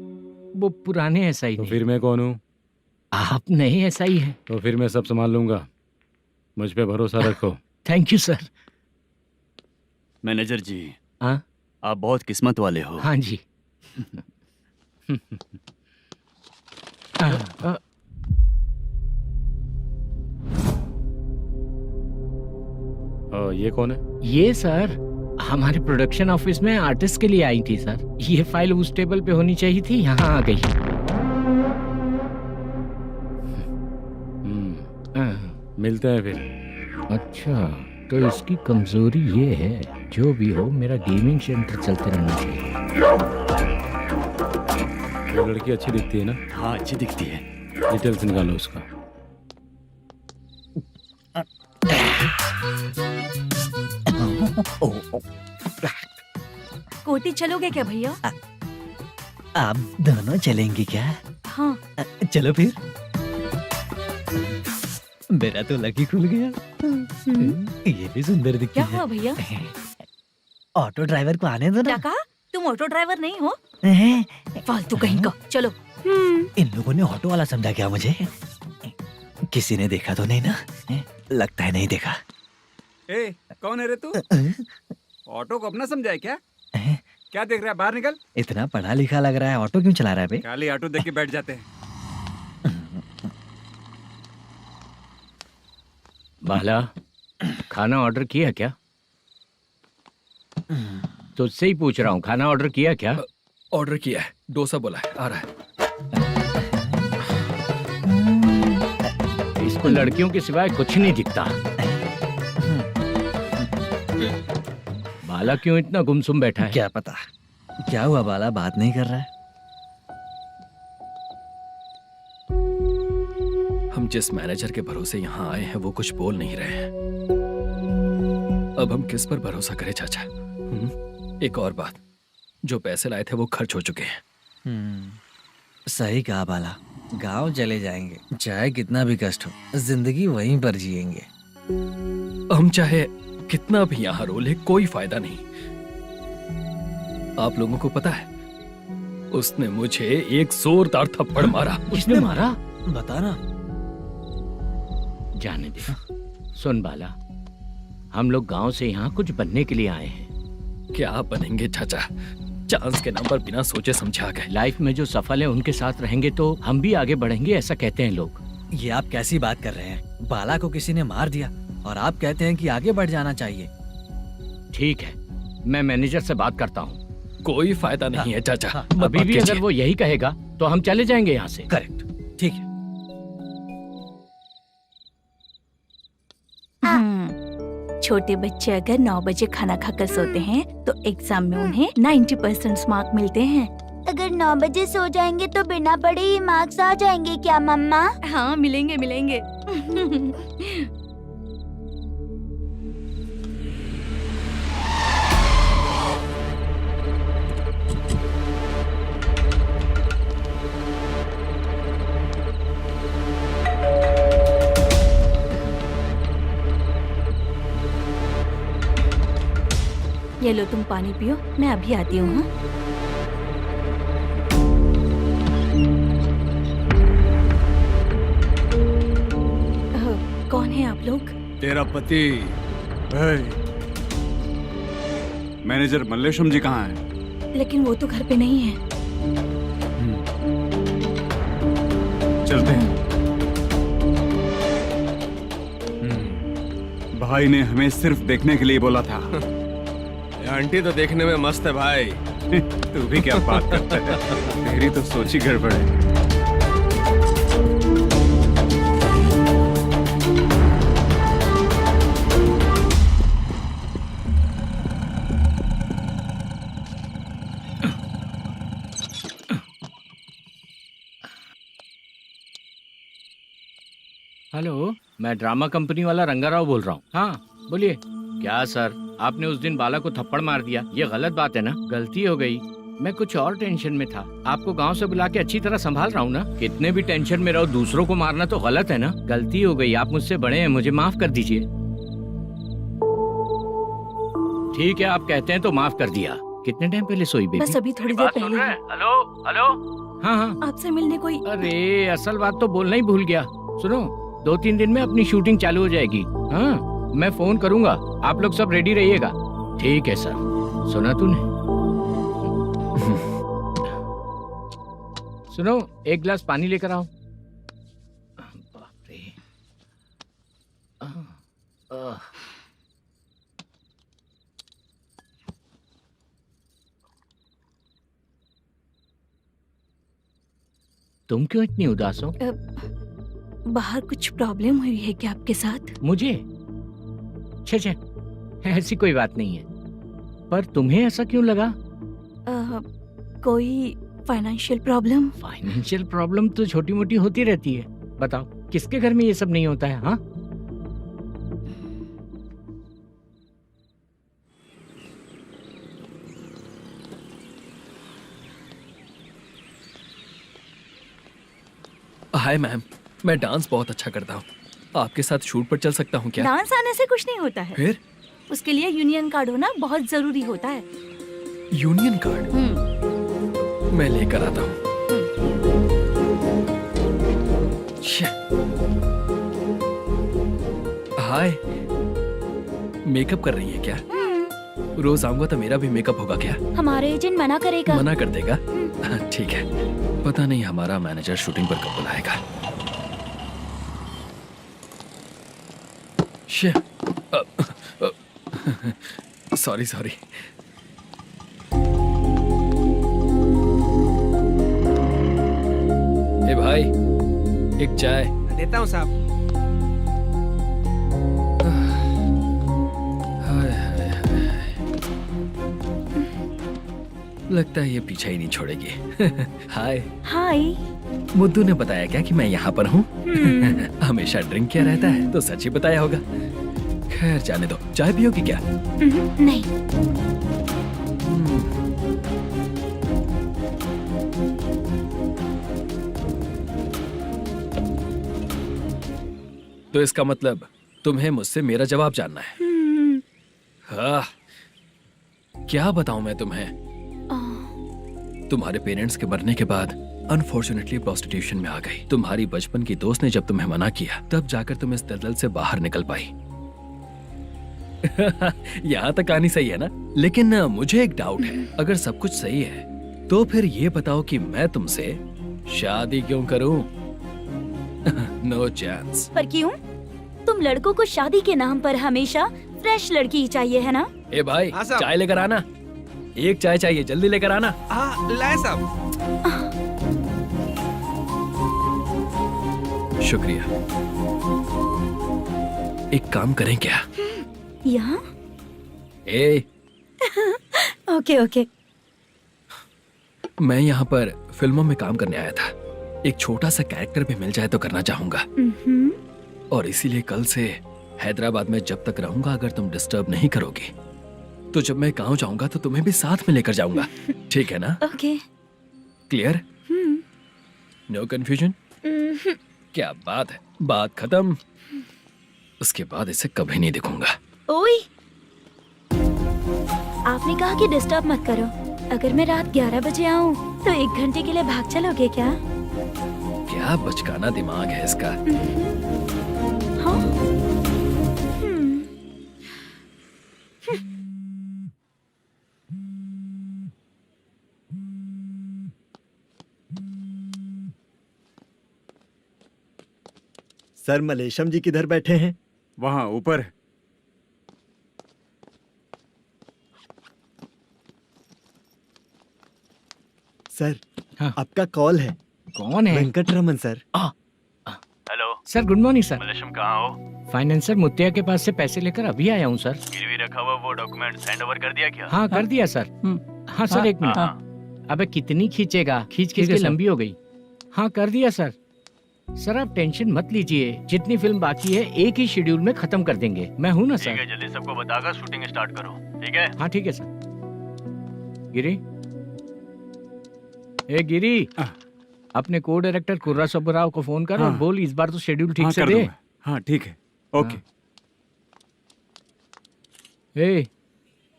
वो पुराने SI तो ने। फिर मैं कौन हूँ? आप नए SI हैं। तो फिर मैं सब संभाल लूंगा, मुझ पे भरोसा रखो। Thank you sir. मैनेजर जी, हाँ आप बहुत किस्मत वाले हो। हाँ जी। ये कौन है? ये सर हमारे प्रोडक्शन ऑफिस में आर्टिस्ट के लिए आई थी सर। ये फाइल उस टेबल पे होनी चाहिए थी, यहाँ आ गई। मिलते हैं फिर। अच्छा, तो इसकी कमजोरी ये है, जो भी हो मेरा गेमिंग सेंटर चलते रहना चाहिए। वो लड़की अच्छी दिखती है ना? हाँ अच्छी दिखती है। डिटेल्स निकालो उसका। कोटी चलोगे क्या भैया? आप दोनों चलेंगे क्या? हाँ। चलो फिर। मेरा तो लकी खुल गया। ये भी सुंदर दिखती क्या है। हुआ भैया? ऑटो ड्राइवर को आने दो क्या ना। कहा? तुम ऑटो ड्राइवर नहीं हो? हैं? फालतू कहीं का। चलो। इन लोगों ने ऑटो वाला समझा क्या मुझे? किसी ने देखा तो नहीं ना? लगता है नहीं देखा। ए, कौन है रे तू? ऑटो को अपना समझा है क्या? क्या देख रहा है? बाहर निकल। इतना पढ़ा लिखा लग रहा है, ऑटो क्यों चला रहा है बे? खाली ऑटो देख के बैठ जाते हैं। बाला, खाना ऑर्डर किया क्या? तुझसे ही पूछ रहा हूँ, खाना ऑर्डर किया क्या? ऑर्डर किया है, डोसा बोला है, आ रहा है। इसको लड़कियों के सिवाय कुछ नहीं दिखता। बाला क्यों इतना गुमसुम बैठा है? क्या पता, क्या हुआ बाला, बात नहीं कर रहा है? हम जिस मैनेजर के भरोसे यहाँ आए हैं वो कुछ बोल नहीं रहे हैं। अब हम किस पर भरोसा करें चाचा? एक और बात, जो पैसे लाए थे वो खर्च हो चुके हैं। सही कहा बाला, गांव चले जाएंगे, चाहे कितना भी कष्ट हो, जिंदगी वहीं पर जिएंगे। हम चाहे कितना भी यहाँ रो ले, कोई फायदा नहीं। आप लोगों को पता है, उसने मुझे एक जोरदार थप्पड़ मारा। उसने मारा? बता ना। जाने दे। सुन बाला, हम लोग गांव से यहाँ कुछ बनने के लिए आए हैं। क्या बनेंगे चाचा? चांस के नाम पर बिना सोचे समझे आ गए। लाइफ में जो सफल है उनके साथ रहेंगे तो हम भी आगे बढ़ेंगे, ऐसा कहते हैं लोग। ये आप कैसी बात कर रहे हैं? बाला को किसी ने मार दिया और आप कहते हैं कि आगे बढ़ जाना चाहिए। ठीक है, मैं मैनेजर से बात करता हूँ। कोई फायदा नहीं है चाचा। अभी भी अगर वो यही कहेगा तो हम चले जाएंगे यहाँ से। करेक्ट, ठीक है। छोटे बच्चे अगर 9 बजे खाना खाकर सोते हैं तो एग्जाम में उन्हें 90% मार्क मिलते हैं। अगर 9 बजे सो जाएंगे तो बिना पढ़े ही मार्क्स आ जाएंगे क्या मम्मा? हाँ, मिलेंगे मिलेंगे। ये लो, तुम पानी पियो, मैं अभी आती हूँ। हाँ? कौन है आप लोग? तेरा पति। मैनेजर मल्लेशम जी कहाँ हैं? लेकिन वो तो घर पे नहीं है। चलते हैं। भाई ने हमें सिर्फ देखने के लिए बोला था। आंटी तो देखने में मस्त है भाई। तू भी क्या बात करता है? तेरी तो सोच ही गड़बड़ है। हेलो, मैं ड्रामा कंपनी वाला रंगाराव बोल रहा हूँ। हाँ बोलिए। क्या सर, आपने उस दिन बाला को थप्पड़ मार दिया, ये गलत बात है ना? गलती हो गई, मैं कुछ और टेंशन में था। आपको गांव से बुला के अच्छी तरह संभाल रहा हूँ ना। कितने भी टेंशन में रहो, दूसरों को मारना तो गलत है ना। गलती हो गई, आप मुझसे बड़े हैं, मुझे माफ कर दीजिए। ठीक है, आप कहते हैं तो माफ कर दिया। कितने टाइम पहले सोई बेबी? बस अभी थोड़ी देर पहले। Hello hello. हाँ हाँ, आपसे मिलने कोई। अरे असल बात तो बोलना ही भूल गया। सुनो, 2-3 दिन में अपनी शूटिंग चालू हो जाएगी। हाँ, मैं फोन करूंगा, आप लोग सब रेडी रहिएगा। ठीक है सर। सुना तूने? सुनो, एक गिलास पानी लेकर आओ। बाप रे। तुम क्यों इतनी उदास हो? बाहर कुछ प्रॉब्लम हुई है क्या आपके साथ? मुझे? छे, ऐसी कोई बात नहीं है। पर तुम्हें ऐसा क्यों लगा? कोई फाइनेंशियल प्रॉब्लम? फाइनेंशियल प्रॉब्लम तो छोटी मोटी होती रहती है। बताओ, किसके घर में ये सब नहीं होता है? हाँ, हाय मैम, मैं डांस बहुत अच्छा करता हूँ। आपके साथ शूट पर चल सकता हूँ क्या? डांस आने से कुछ नहीं होता है। फिर? उसके लिए यूनियन कार्ड होना बहुत जरूरी होता है। Union card? मैं लेकर आता हूँ। हाय, मेकअप कर रही है क्या? रोज आऊंगा तो मेरा भी मेकअप होगा क्या? हमारे एजेंट मना करेगा। मना कर देगा? ठीक है, पता नहीं हमारा मैनेजर शूटिंग पर कब बुलाएगा। सॉरी। ए भाई, एक चाय। देता हूँ साहब। लगता है ये पीछा ही नहीं छोड़ेगी। हाय। हाय। मुद्दू ने बताया क्या कि मैं यहाँ पर हूँ? हमेशा ड्रिंक किया रहता है तो सच ही बताया होगा। खैर जाने दो, चाय पियोगी क्या? नहीं। तो इसका मतलब तुम्हें मुझसे मेरा जवाब जानना है। हाँ, क्या बताऊं मैं तुम्हें? तुम्हारे पेरेंट्स के मरने के बाद अनफॉर्चुनेटली प्रोस्टिट्यूशन में आ गई। तुम्हारी बचपन की दोस्त ने जब तुम्हें मना किया तब जाकर तुम इस दलदल से बाहर निकल पाई। यहाँ तक कहानी सही है ना? लेकिन मुझे एक डाउट है, अगर सब कुछ सही है तो फिर ये बताओ कि मैं तुमसे शादी क्यों करूं? No chance. पर क्यों? तुम लड़कों को शादी के नाम पर हमेशा फ्रेश लड़की ही चाहिए है ना? ए भाई, हाँ साहब। चाय लेकर आना। एक चाय चाहिए, जल्दी लेकर आना। हाँ लाए साहब। शुक्रिया। एक काम करें क्या? यहाँ? ए, ओके ओके। मैं यहाँ पर फिल्मों में काम करने आया था। एक छोटा सा कैरेक्टर भी मिल जाए तो करना चाहूंगा। और इसीलिए कल से हैदराबाद में जब तक रहूंगा, अगर तुम डिस्टर्ब नहीं करोगी तो जब मैं गांव जाऊंगा तो तुम्हें भी साथ में लेकर जाऊंगा। ठीक है ना? ओके। क्लियर? No confusion? क्या बात है, बात खत्म। उसके बाद इसे कभी नहीं दिखूंगा। ओए, आपने कहा कि डिस्टर्ब मत करो। अगर मैं रात 11 बजे आऊँ तो 1 घंटे के लिए भाग चलोगे क्या? क्या बचकाना दिमाग है इसका। हाँ? सर, मलेशम जी किधर बैठे हैं? वहाँ ऊपर। सर, हाँ। आपका कॉल है। कौन है? Venkataraman sir. Hello sir, good morning sir. Malesham, कहाँ हो? फाइनेंसर मुत्तिया के पास से पैसे लेकर अभी आया हूँ सर। गिरवी रखा हुआ वो डॉक्यूमेंट हैंड ओवर कर दिया क्या? हाँ, कर दिया सर। हाँ सर, 1 मिनट। अबे कितनी खींचेगा, खींच खींच के लंबी हो गई। हाँ, कर दिया सर। सर आप टेंशन मत लीजिए, जितनी फिल्म बाकी है एक ही शेड्यूल में खत्म कर देंगे। मैं हूँ ना सर। ठीक है, जल्दी सबको बताकर शूटिंग स्टार्ट करो। ठीक है? हाँ ठीक है सर। गिरी, ए गिरी, अपने को डायरेक्टर कुर्रा सुब्बराव को फोन कर और बोल इस बार तो शेड्यूल ठीक से दे। हाँ ठीक है, ओके। ए,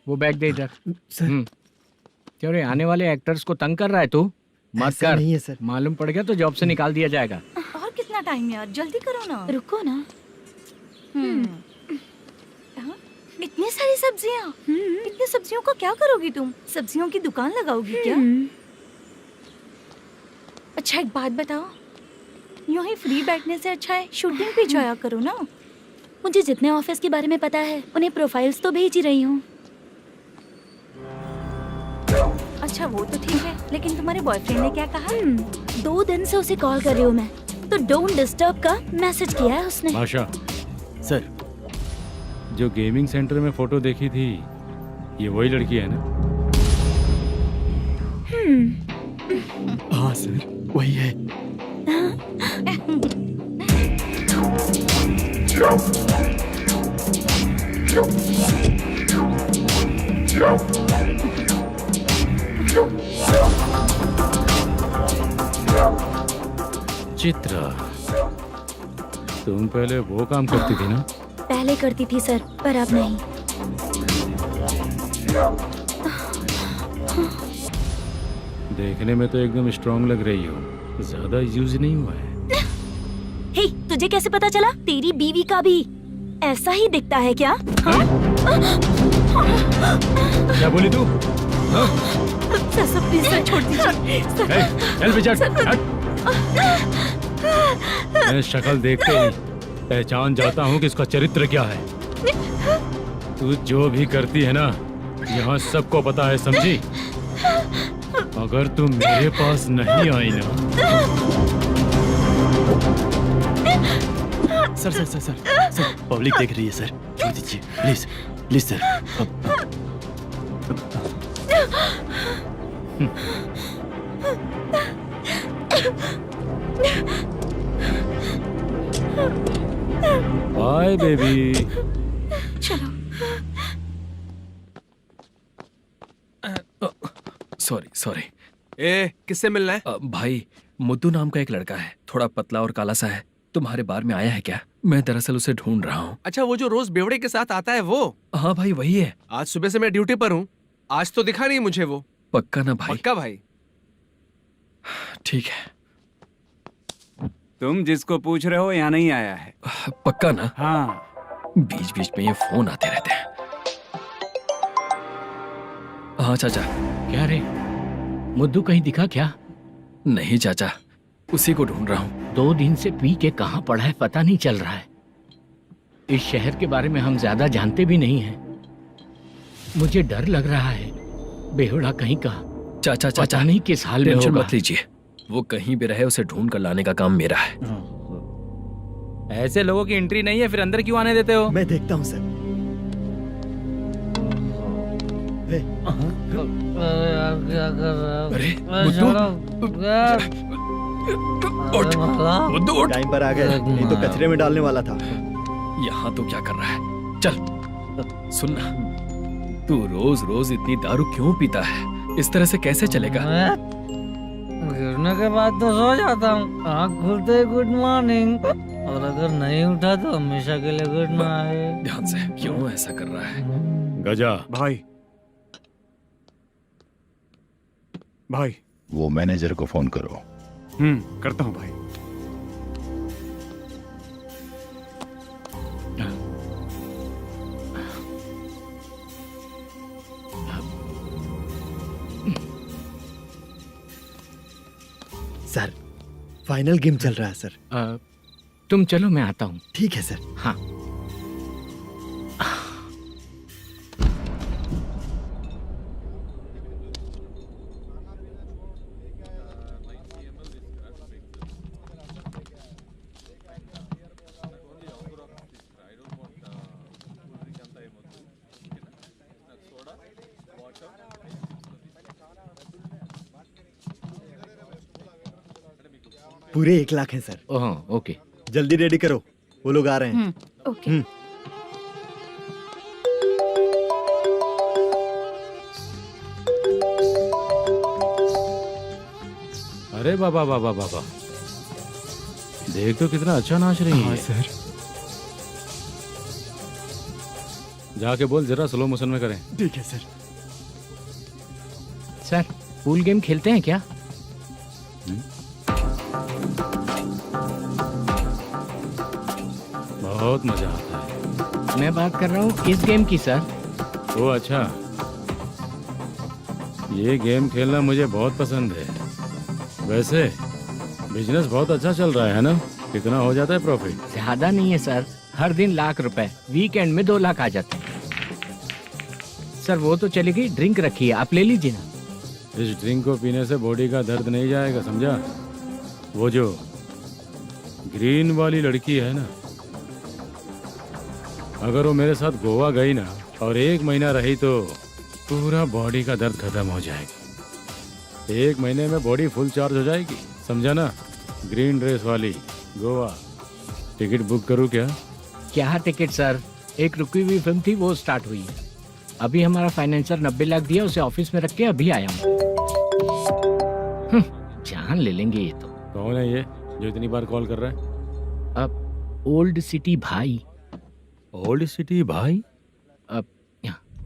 वो बैग दे इधर। सर, क्यों रे, आने वाले एक्टर्स को तंग कर रहा है तू? मत ऐसा कर। नहीं है सर। मालूम पड़ गया तो जॉब से निकाल दिया जाएगा। और कितना टाइम यार, जल्दी करो ना। रुको ना। इतनी सारी सब्जियाँ। इतनी सब्जियों का क्या करोगी तुम? सब्जियों की दुकान लगाओगी क्या? अच्छा एक बात बताओ, यूं ही फ्री बैठने से अच्छा है शूटिंग पे जाया करो ना। मुझे जितने ऑफिस के बारे में पता है उन्हें प्रोफाइल्स तो भेज ही रही हूँ। अच्छा वो तो ठीक है, लेकिन तुम्हारे बॉयफ्रेंड ने क्या कहा? 2 दिन से उसे कॉल कर रही हूँ मैं, तो डोंट डिस्टर्ब का मैसेज किया है उसने। भाषा सर, जो गेमिंग सेंटर में फोटो देखी थी, ये वही लड़की है ना? हाँ सर, वही है। चित्रा, तुम पहले वो काम करती थी ना? पहले करती थी सर, पर अब नहीं। देखने में तो एकदम स्ट्रांग लग रही हो, ज्यादा यूज नहीं हुआ है। हे, तुझे कैसे पता चला? तेरी बीवी का भी ऐसा ही दिखता है क्या? क्या बोली तू? सर प्लीज सर, छोड़ दीजिए। चल बेटा, मैं शक्ल देखते ही पहचान जाता हूँ कि इसका चरित्र क्या है। तू जो भी करती है ना, यहाँ सबको पता है, समझी? अगर तू मेरे पास नहीं आई ना। Sir sir sir sir sir, public देख रही है सर, छोड़ दीजिए please please sir. Bye baby. चलो। Sorry sorry. ए, किससे मिलना है? भाई, मुद्दू नाम का एक लड़का है, थोड़ा पतला और काला सा है। तुम्हारे बार में आया है क्या? मैं दरअसल उसे ढूंढ रहा हूँ। अच्छा, वो जो रोज बेवड़े के साथ आता है वो? हाँ भाई, वही है। आज सुबह से मैं ड्यूटी पर हूँ, आज तो दिखा नहीं मुझे वो। पक्का ना भाई? पक्का भाई। ठीक है। तुम जिसको पूछ रहे हो यहाँ नहीं आया है? पक्का ना? हाँ। बीच बीच में ये फोन आते रहते हैं। हाँ चाचा। क्या रे, मुद्दू कहीं दिखा क्या? नहीं चाचा, उसी को ढूंढ रहा हूँ। 2 दिन से पी के कहाँ पड़ा है पता नहीं चल रहा है। इस शहर के बारे में हम ज्यादा जानते भी नहीं हैं। मुझे डर लग रहा है, बेहुड़ा कहीं का। चाचा चाचा नहीं किस हाल में टेंशन होगा। मत लीजिए, वो कहीं भी रहे उसे ढूंढ कर लाने का काम मेरा है। ऐसे लोगों की एंट्री नहीं है, फिर अंदर क्यों आने देते हो? मैं देखता हूँ सर। अरे मुद्दू उठ। टाइम पर आ गए, नहीं तो कचरे में डालने वाला था। यहाँ तो क्या कर रहा है? चल सुनना, तू रोज रोज इतनी दारू क्यों पीता है? इस तरह से कैसे चलेगा? गिरने के बाद तो सो जाता हूँ, आँख खुलते ही गुड मॉर्निंग, और अगर नहीं उठा तो हमेशा के लिए गुड नाइट। ध्यान से, क्यों ऐसा कर रहा है? गजा भाई, भाई वो मैनेजर को फोन करो। करता हूँ भाई। सर, फाइनल गेम चल रहा है सर। तुम चलो, मैं आता हूँ। ठीक है सर। हाँ। पूरे 1 लाख हैं सर। ओह, ओके। जल्दी रेडी करो, वो लोग आ रहे हैं। ओके। अरे बाबा बाबा बाबा, देख तो कितना अच्छा नाच रही है। सर। जाके बोल जरा स्लो मोशन में करें। ठीक है सर। सर, पूल गेम खेलते हैं क्या? बहुत मजा आता है। मैं बात कर रहा हूँ इस गेम की सर। ओ अच्छा, ये गेम खेलना मुझे बहुत पसंद है। वैसे बिजनेस बहुत अच्छा चल रहा है ना? कितना हो जाता है प्रॉफिट? ज्यादा नहीं है सर, हर दिन लाख रुपए, वीकेंड में 2 लाख आ जाते हैं। सर वो तो चलेगी, ड्रिंक रखी है, आप ले लीजिए ना। इस ड्रिंक को पीने से बॉडी का दर्द नहीं जाएगा, समझा? वो जो ग्रीन वाली लड़की है ना, अगर वो मेरे साथ गोवा गई ना और 1 महीना रही तो पूरा बॉडी का दर्द खत्म हो जाएगा। 1 महीने में बॉडी फुल चार्ज हो जाएगी, समझा ना? ग्रीन ड्रेस वाली गोवा। टिकट बुक करूँ क्या? क्या टिकट सर, एक रुकी हुई फिल्म थी, वो स्टार्ट हुई है। अभी हमारा फाइनेंसर 90 लाख दिया, उसे ऑफिस में रख के अभी आया हूँ। जान ले लेंगे ये तो। कौन है ये जो इतनी बार कॉल कर रहा है? अब ओल्ड सिटी भाई। ओल्ड सिटी भाई? अब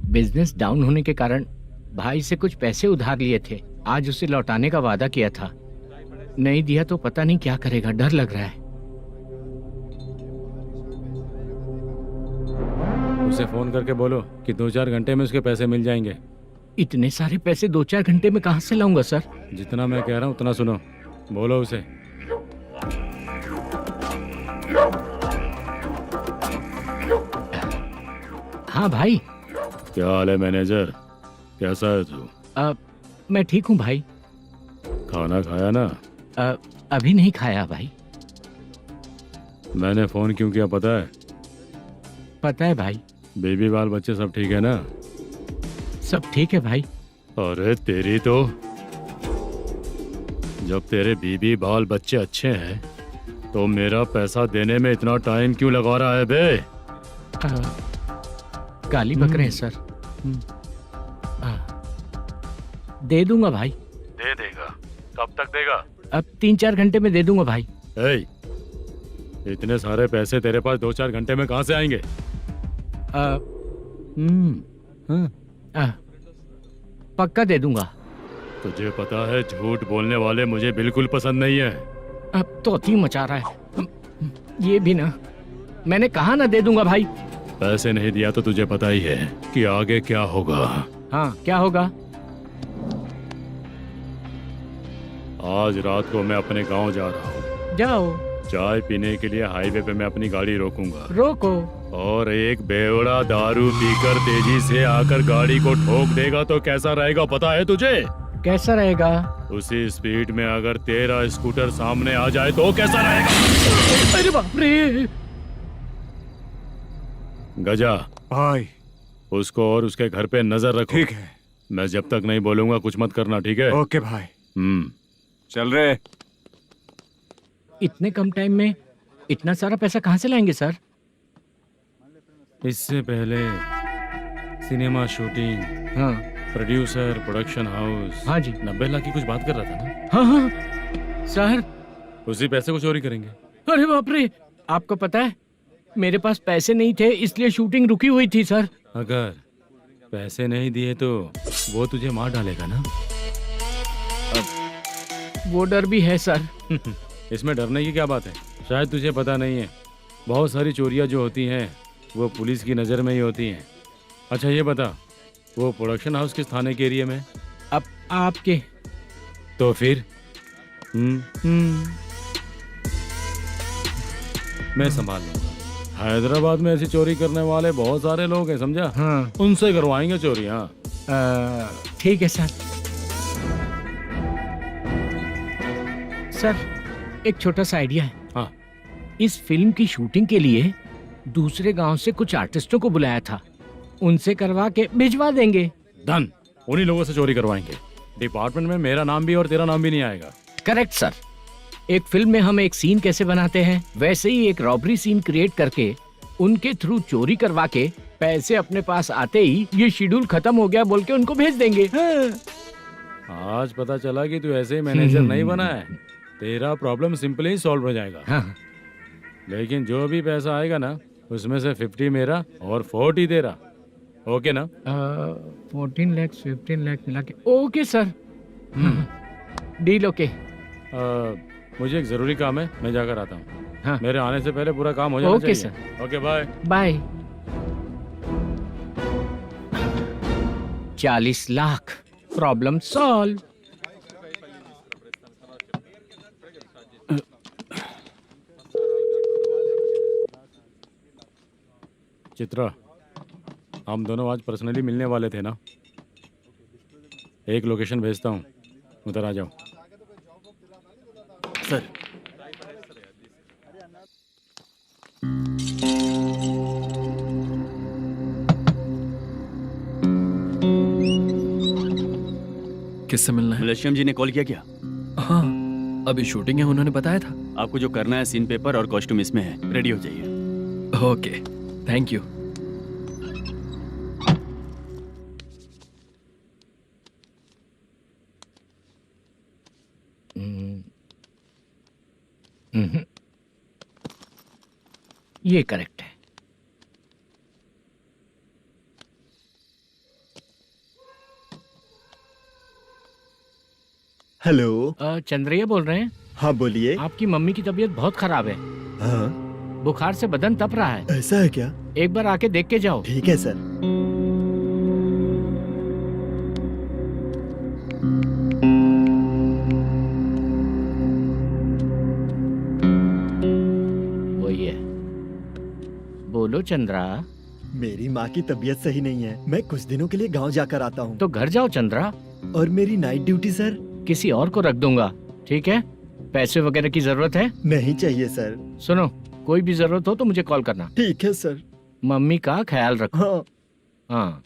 बिजनेस डाउन होने के कारण भाई से कुछ पैसे उधार लिए थे, आज उसे लौटाने का वादा किया था। नहीं दिया तो पता नहीं क्या करेगा, डर लग रहा है। उसे फोन करके बोलो कि 2-4 घंटे में उसके पैसे मिल जाएंगे। इतने सारे पैसे 2-4 घंटे में कहाँ से लाऊंगा सर? जितना मैं कह रहा हूँ उतना सुनो, बोलो उसे। हाँ भाई। क्या हाल है मैनेजर, कैसा है तू? मैं ठीक हूँ भाई। खाना खाया ना? अभी नहीं खाया भाई। मैंने फोन क्यों किया पता है? पता है भाई। बेबी बाल बच्चे सब ठीक है ना? सब ठीक है भाई। अरे तेरी तो जब तेरे बीबी बाल बच्चे अच्छे हैं तो मेरा पैसा देने में इतना टाइम क्यों लगा रहा है बे? गाली बक रहे हैं सर। दे दूंगा भाई। दे देगा? कब तक देगा? अब 3-4 घंटे में दे दूंगा भाई। ए, इतने सारे पैसे तेरे पास 2-4 घंटे में कहाँ से आएंगे? पक्का दे दूंगा। तुझे पता है झूठ बोलने वाले मुझे बिल्कुल पसंद नहीं है। अब तो अति मचा रहा है। ये भी ना, मैंने कहा ना दे दूंगा भाई। पैसे नहीं दिया तो तुझे पता ही है कि आगे क्या होगा। हाँ, क्या होगा? आज रात को मैं अपने गांव जा रहा हूँ। जाओ। चाय पीने के लिए हाईवे पे मैं अपनी गाड़ी रोकूंगा। रोको। और एक बेवड़ा दारू पीकर तेजी से आकर गाड़ी को ठोक देगा तो कैसा रहेगा पता है तुझे? कैसा रहेगा? उसी स्पीड में अगर तेरा स्कूटर सामने आ जाए तो कैसा रहेगा? अरे बाप रे! गजा भाई, उसको और उसके घर पे नजर रखो। ठीक है। मैं जब तक नहीं बोलूंगा कुछ मत करना, ठीक है? ओके भाई। चल रहे। इतने कम टाइम में इतना सारा पैसा कहाँ से लाएंगे सर? इससे पहले सिनेमा शूटिंग, हाँ, प्रोड्यूसर, प्रोडक्शन हाउस। हाँ जी। 90 लाख की कुछ बात कर रहा था ना? हाँ हाँ सर। उसी पैसे को चोरी करेंगे। अरे बाप रे! आपको पता है मेरे पास पैसे नहीं थे इसलिए शूटिंग रुकी हुई थी सर। अगर पैसे नहीं दिए तो वो तुझे मार डालेगा ना? वो डर भी है सर। इसमें डरने की क्या बात है? शायद तुझे पता नहीं है, बहुत सारी चोरियां जो होती हैं वो पुलिस की नज़र में ही होती हैं। अच्छा ये बता, वो प्रोडक्शन हाउस किस थाने के एरिया में? अब आपके। तो फिर मैं संभाल लूंगा। हैदराबाद में ऐसी चोरी करने वाले बहुत सारे लोग हैं, समझा? हाँ। उनसे करवाएंगे चोरी। हाँ ठीक है सर। सर एक छोटा सा आइडिया है। हाँ। इस फिल्म की शूटिंग के लिए दूसरे गांव से कुछ आर्टिस्टों को बुलाया था, उनसे करवा के भिजवा देंगे। डन। उन्हीं लोगों से चोरी करवाएंगे। डिपार्टमेंट में मेरा नाम भी और तेरा नाम भी नहीं आएगा। Correct sir. एक फिल्म में हम एक सीन कैसे बनाते हैं वैसे ही एक रॉबरी सीन क्रिएट करके उनके थ्रू चोरी करवा के पैसे अपने पास आते ही ये शेड्यूल खत्म हो गया बोल के उनको भेज देंगे। आज पता चला कि तू ऐसे ही मैनेजर नहीं बना है। तेरा प्रॉब्लम सिंपली ही सॉल्व हो जाएगा। हाँ। लेकिन जो भी पैसा आएगा ना उसमें से 50 मेरा और 40 तेरा। ओके ना? 14 लाख 15 लाख मिला के। Okay sir. Deal okay. मुझे एक जरूरी काम है, मैं जाकर आता हूँ। हाँ। मेरे आने से पहले पूरा काम हो जाना ओके चाहिए। Sir. Okay bye. Bye. 40 lakh problem solve. Chitra, हम दोनों आज पर्सनली मिलने वाले थे ना? एक लोकेशन भेजता हूँ, उधर आ जाओ। सर किससे मिलना है? मलेशियम जी ने कॉल किया क्या? हाँ, अभी शूटिंग है, उन्होंने बताया था। आपको जो करना है सीन पेपर और कॉस्ट्यूम इसमें है, रेडी हो जाइए। Okay, thank you. ये करेक्ट है। हेलो। चंद्रैया बोल रहे हैं? हाँ बोलिए। आपकी मम्मी की तबीयत बहुत खराब है। हाँ। बुखार से बदन तप रहा है। ऐसा है क्या? एक बार आके देख के जाओ। ठीक है सर। वही है। बोलो चंद्रा। मेरी माँ की तबीयत सही नहीं है, मैं कुछ दिनों के लिए गांव जाकर आता हूँ। तो घर जाओ चंद्रा। और मेरी नाइट ड्यूटी सर? किसी और को रख दूंगा, ठीक है? पैसे वगैरह की जरूरत है? नहीं चाहिए सर। सुनो, कोई भी जरूरत हो तो मुझे कॉल करना। ठीक है सर। मम्मी का ख्याल रखो। हाँ। हाँ।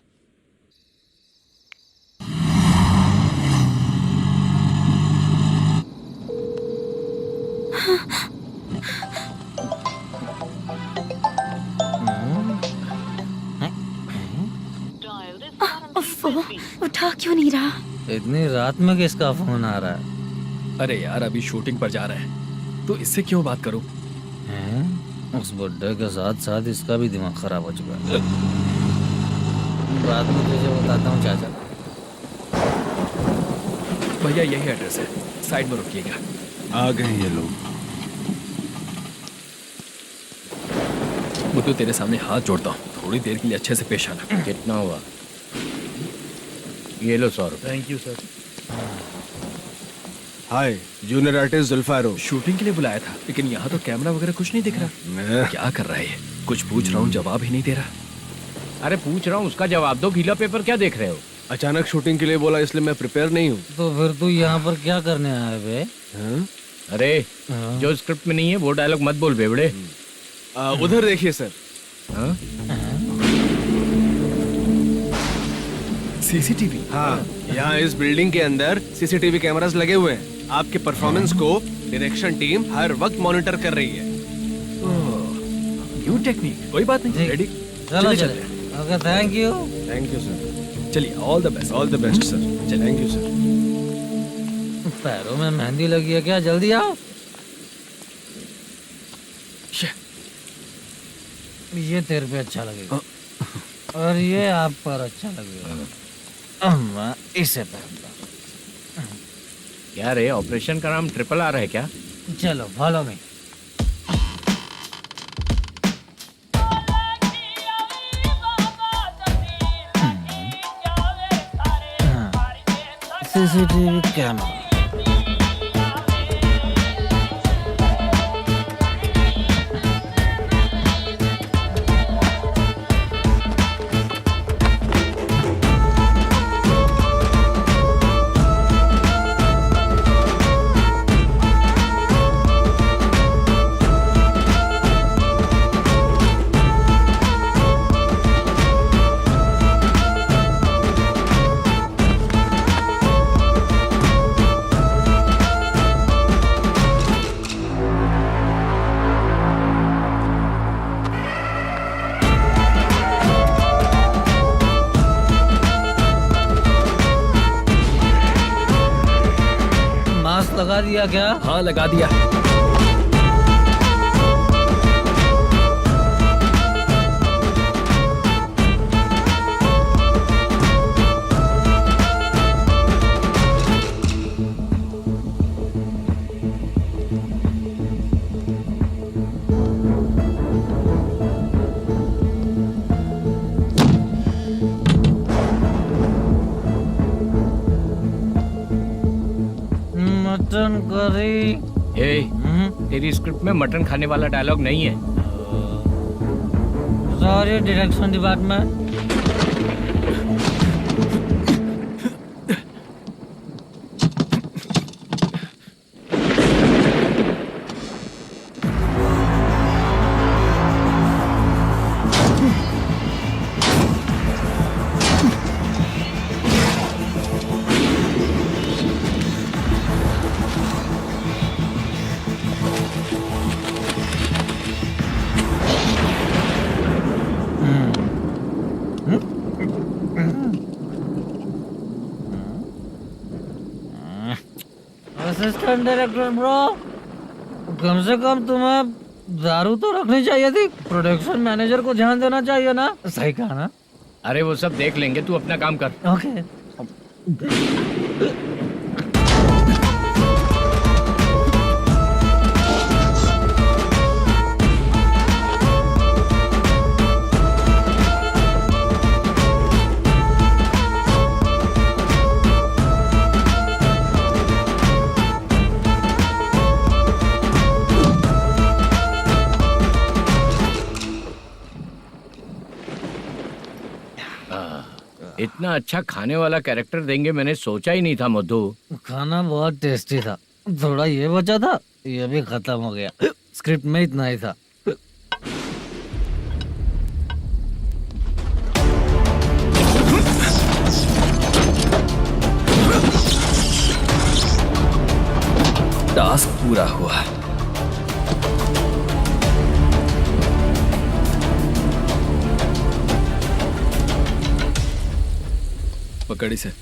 उफ़्फ़ो, उठा क्यों नहीं रहा? इतनी रात में किसका फोन आ रहा है? अरे यार अभी शूटिंग पर जा रहे हैं तो इससे क्यों बात करूं? हैं? उस बुड्ढे के साथ साथ इसका भी दिमाग खराब हो चुका है। रात में तुझे बताता हूँ चाचा। भैया यही एड्रेस है, साइड में रुकिएगा। आ गए ये लोग। बुद्धू तेरे सामने हाथ जोड़ता हूँ, थोड़ी देर के लिए अच्छे से पेश आना। कितना हुआ? ये लो 100 रुपए। Thank you sir. Hi, junior artist जुल्फारो। शूटिंग के लिए बुलाया था लेकिन यहाँ तो कैमरा वगैरह कुछ नहीं दिख रहा। क्या कर रहा है ये? कुछ पूछ रहा हूँ जवाब ही नहीं दे रहा। अरे पूछ रहा हूँ उसका जवाब दो, गीला पेपर क्या देख रहे हो? अचानक शूटिंग के लिए बोला इसलिए मैं प्रिपेयर नहीं हूँ। तो फिर तू यहाँ पर क्या करने आया बे? अरे जो स्क्रिप्ट में नहीं है वो डायलॉग मत बोल बेवड़े। उधर देखिए सर। सीसीटीवी? हाँ, यहाँ इस बिल्डिंग के अंदर सीसीटीवी कैमरास लगे हुए हैं। आपके परफॉर्मेंस को डायरेक्शन टीम हर वक्त मॉनिटर कर रही है। न्यू टेक्निक, कोई बात नहीं। रेडी? चलो चले। Okay, thank you. Thank you sir. चलिए, all the best. All the best sir. Thank you sir. पैरों में मेहंदी लगी है क्या? जल्दी आओ। ये तेरे पे अच्छा लगेगा और ये आप पर अच्छा लगेगा। मैं इसे पहनता। क्या रे, ऑपरेशन का नाम ट्रिपल आर है क्या? चलो फॉलो मी। CCTV camera. लगा दिया क्या? हाँ लगा दिया। Mutton curry. तेरी स्क्रिप्ट में मटन खाने वाला डायलॉग नहीं है। Sorry direction department. Assistant director bro, कम से कम तुम्हें दारू तो रखनी चाहिए थी। प्रोडक्शन मैनेजर को ध्यान देना चाहिए ना। सही कहा ना? अरे वो सब देख लेंगे, तू अपना काम कर। ओके। इतना अच्छा खाने वाला कैरेक्टर देंगे मैंने सोचा ही नहीं था मधु। खाना बहुत टेस्टी था। थोड़ा ये बचा था, ये भी खत्म हो गया। स्क्रिप्ट में इतना ही था। टास्क पूरा हुआ। पकड़ इसे।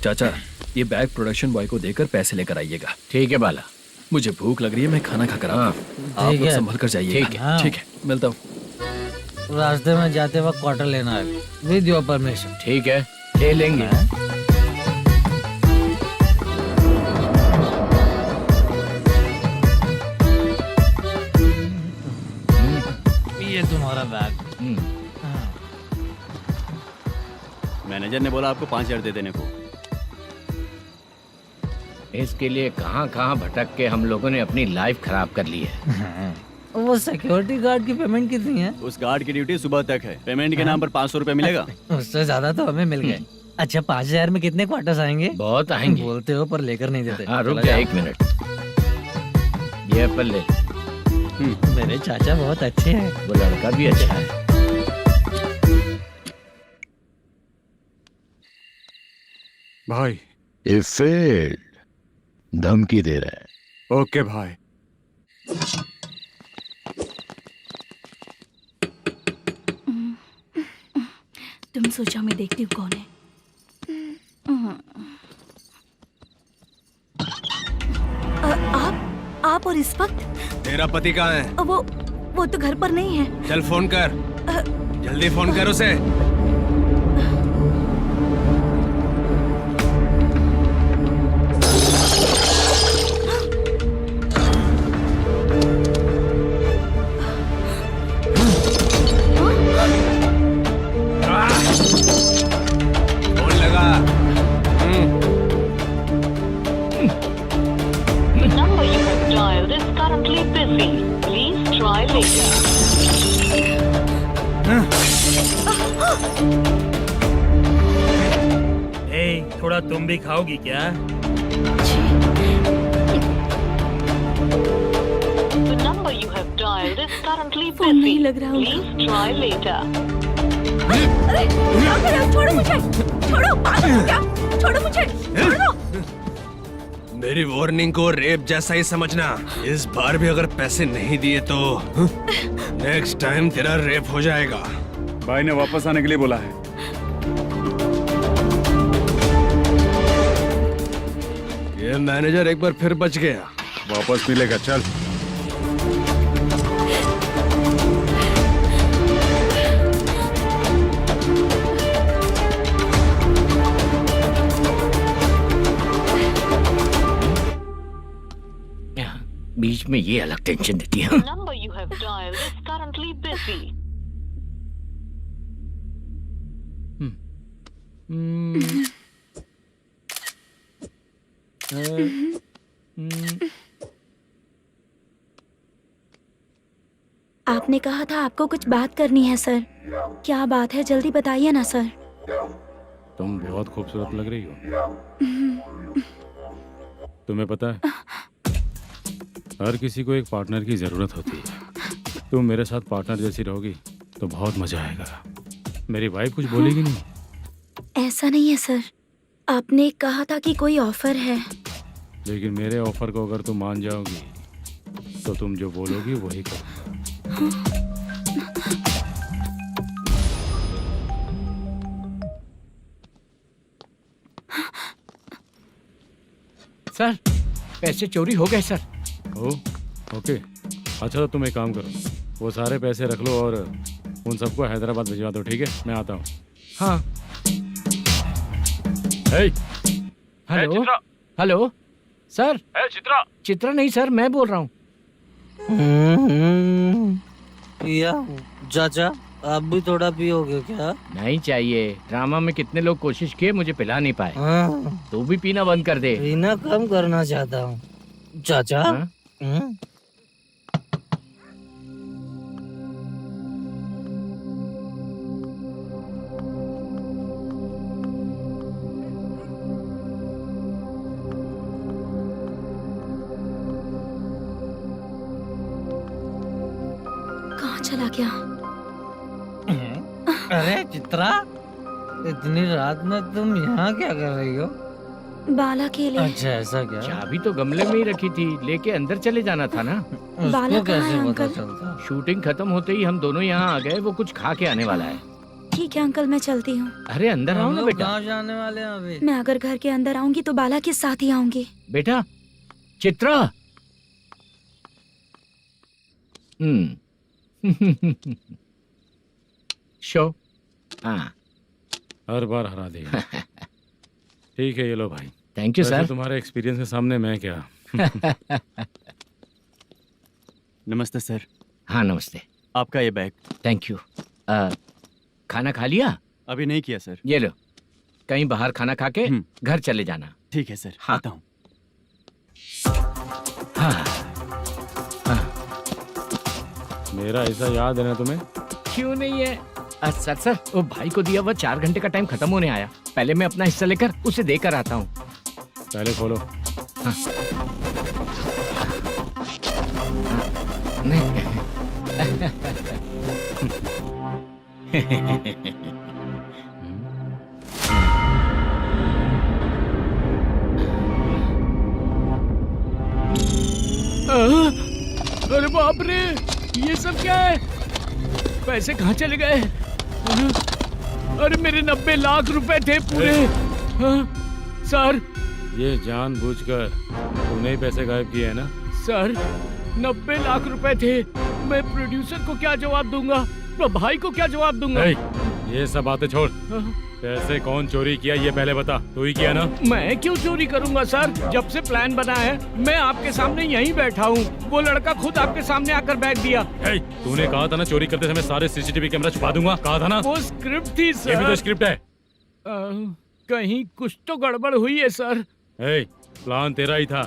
चाचा, ये बैग प्रोडक्शन बॉय को देकर पैसे लेकर आइएगा। ठीक है बाला। मुझे भूख लग रही है, मैं खाना खाकर आता हूँ। आप ठीक लोग है। संभल कर जाइएगा। ठीक है। हाँ। ठीक है, मिलता हूँ। रास्ते में जाते वक्त क्वार्टर लेना है विद योर परमिशन। ठीक है, ले लेंगे। ये तुम्हारा बैग। मैनेजर ने बोला आपको 5,000 दे देने को। इसके लिए कहाँ कहाँ भटक के हम लोगों ने अपनी लाइफ खराब कर ली है। वो सिक्योरिटी गार्ड की पेमेंट कितनी है? उस गार्ड की ड्यूटी सुबह तक है। पेमेंट के नाम पर 500 रुपए मिलेगा। उससे ज्यादा तो हमें मिल गए। अच्छा 5,000 में कितने क्वार्टर्स आएंगे? बहुत आएंगे। बोलते हो पर लेकर नहीं देते। हाँ रुक जा 1 मिनट। ये एप्पल ले। मेरे चाचा बहुत अच्छे हैं। वो लड़का भी अच्छा है। भाई ये फेल्ड, धमकी दे रहा है। ओके भाई। तुम सोचो मैं देखती हूँ कौन है। आप और इस वक्त तेरा पति कहाँ है? वो तो घर पर नहीं है। चल फोन कर, जल्दी फोन कर उसे। फोन लगा। number you have dialed is currently busy. Please try later. थोड़ा तुम भी खाओगी क्या? The number you have dialed is currently phone नहीं busy. लग रहा होगा। Please try later. अरे क्या कर रहे हो? छोड़ो मुझे, छोड़ो, पागल हो क्या? छोड़ो मुझे, छोड़ो। मेरी वार्निंग को रेप जैसा ही समझना। इस बार भी अगर पैसे नहीं दिए तो नेक्स्ट टाइम तेरा रेप हो जाएगा। भाई ने वापस आने के लिए बोला है। ये मैनेजर एक बार फिर बच गया। वापस मिलेगा, चल। बीच में ये अलग टेंशन देती है। The number you have dialed is currently busy. आपने कहा था आपको कुछ बात करनी है सर। क्या बात है, जल्दी बताइए ना सर। तुम बहुत खूबसूरत लग रही हो। तुम्हें पता है, हर किसी को एक पार्टनर की जरूरत होती है। तुम मेरे साथ पार्टनर जैसी रहोगी तो बहुत मजा आएगा। मेरी वाइफ कुछ बोलेगी नहीं? ऐसा नहीं है सर, आपने कहा था कि कोई ऑफर है। लेकिन मेरे ऑफर को अगर तुम मान जाओगी तो तुम जो बोलोगी वही करो। सर पैसे चोरी हो गए सर। ओके, अच्छा तो तुम एक काम करो, वो सारे पैसे रख लो और उन सबको हैदराबाद भिजवा दो। ठीक है, मैं आता हूँ। हाँ। Hello hello sir. Chitra? Chitra नहीं सर, मैं बोल रहा हूँ। या चाचा आप भी थोड़ा पियोगे क्या? नहीं चाहिए। ड्रामा में कितने लोग कोशिश किए, मुझे पिला नहीं पाए। तू भी पीना बंद कर दे। पीना कम करना चाहता हूँ चाचा। कहाँ चला गया? अरे चित्रा, इतनी रात में तुम यहाँ क्या कर रही हो? बाला के लिए। अच्छा ऐसा क्या? चाबी तो गमले में ही रखी थी, लेके अंदर चले जाना था ना। बाला उसको कहाँ कैसे है पता अंकल? चलता? शूटिंग खत्म होते ही हम दोनों यहाँ आ गए। वो कुछ खा के आने वाला है। ठीक है अंकल, मैं चलती हूँ। अरे अंदर आओ हम ना लोग बेटा। कहाँ जाने वाले हैं अभी? मैं अगर घर के अंदर आऊंगी तो बाला के साथ ही आऊंगी। बेटा चित्रा। शो। हाँ हर बार हरा देगा। ठीक है ये लो भाई। थैंक यू वैसे सर। तुम्हारे एक्सपीरियंस के सामने मैं क्या। नमस्ते सर। हाँ नमस्ते। आपका ये बैग। Thank you. खाना खा लिया? अभी नहीं किया सर। ये लो, कहीं बाहर खाना खा के घर चले जाना। ठीक है सर। हाँ। आता हूँ। हाँ। मेरा ऐसा याद है ना तुम्हें? क्यों नहीं है? सर वो भाई को दिया हुआ 4 घंटे का टाइम खत्म होने आया। पहले मैं अपना हिस्सा लेकर उसे देकर आता हूँ। पहले खोलो। हाँ। अरे बाप रे, ये सब क्या है? पैसे कहाँ चले गए? अरे मेरे 90 लाख रुपए थे पूरे। सर ये जानबूझकर तूने ही पैसे गायब किए हैं ना? सर 90 लाख रुपए थे। मैं प्रोड्यूसर को क्या जवाब दूंगा, तो भाई को क्या जवाब दूंगा? ये सब बातें छोड़। पैसे कौन चोरी किया ये पहले बता। तू ही किया ना? मैं क्यों चोरी करूंगा सर? जब से प्लान बना है मैं आपके सामने यहीं बैठा हूँ। वो लड़का खुद आपके सामने आकर बैग दिया। तूने कहा था ना चोरी करते समय सारे सीसीटीवी कैमरा छुपा दूंगा। कहा था ना? वो स्क्रिप्ट थी सर। ये भी तो स्क्रिप्ट है। कहीं कुछ तो गड़बड़ हुई है सर। प्लान तेरा ही था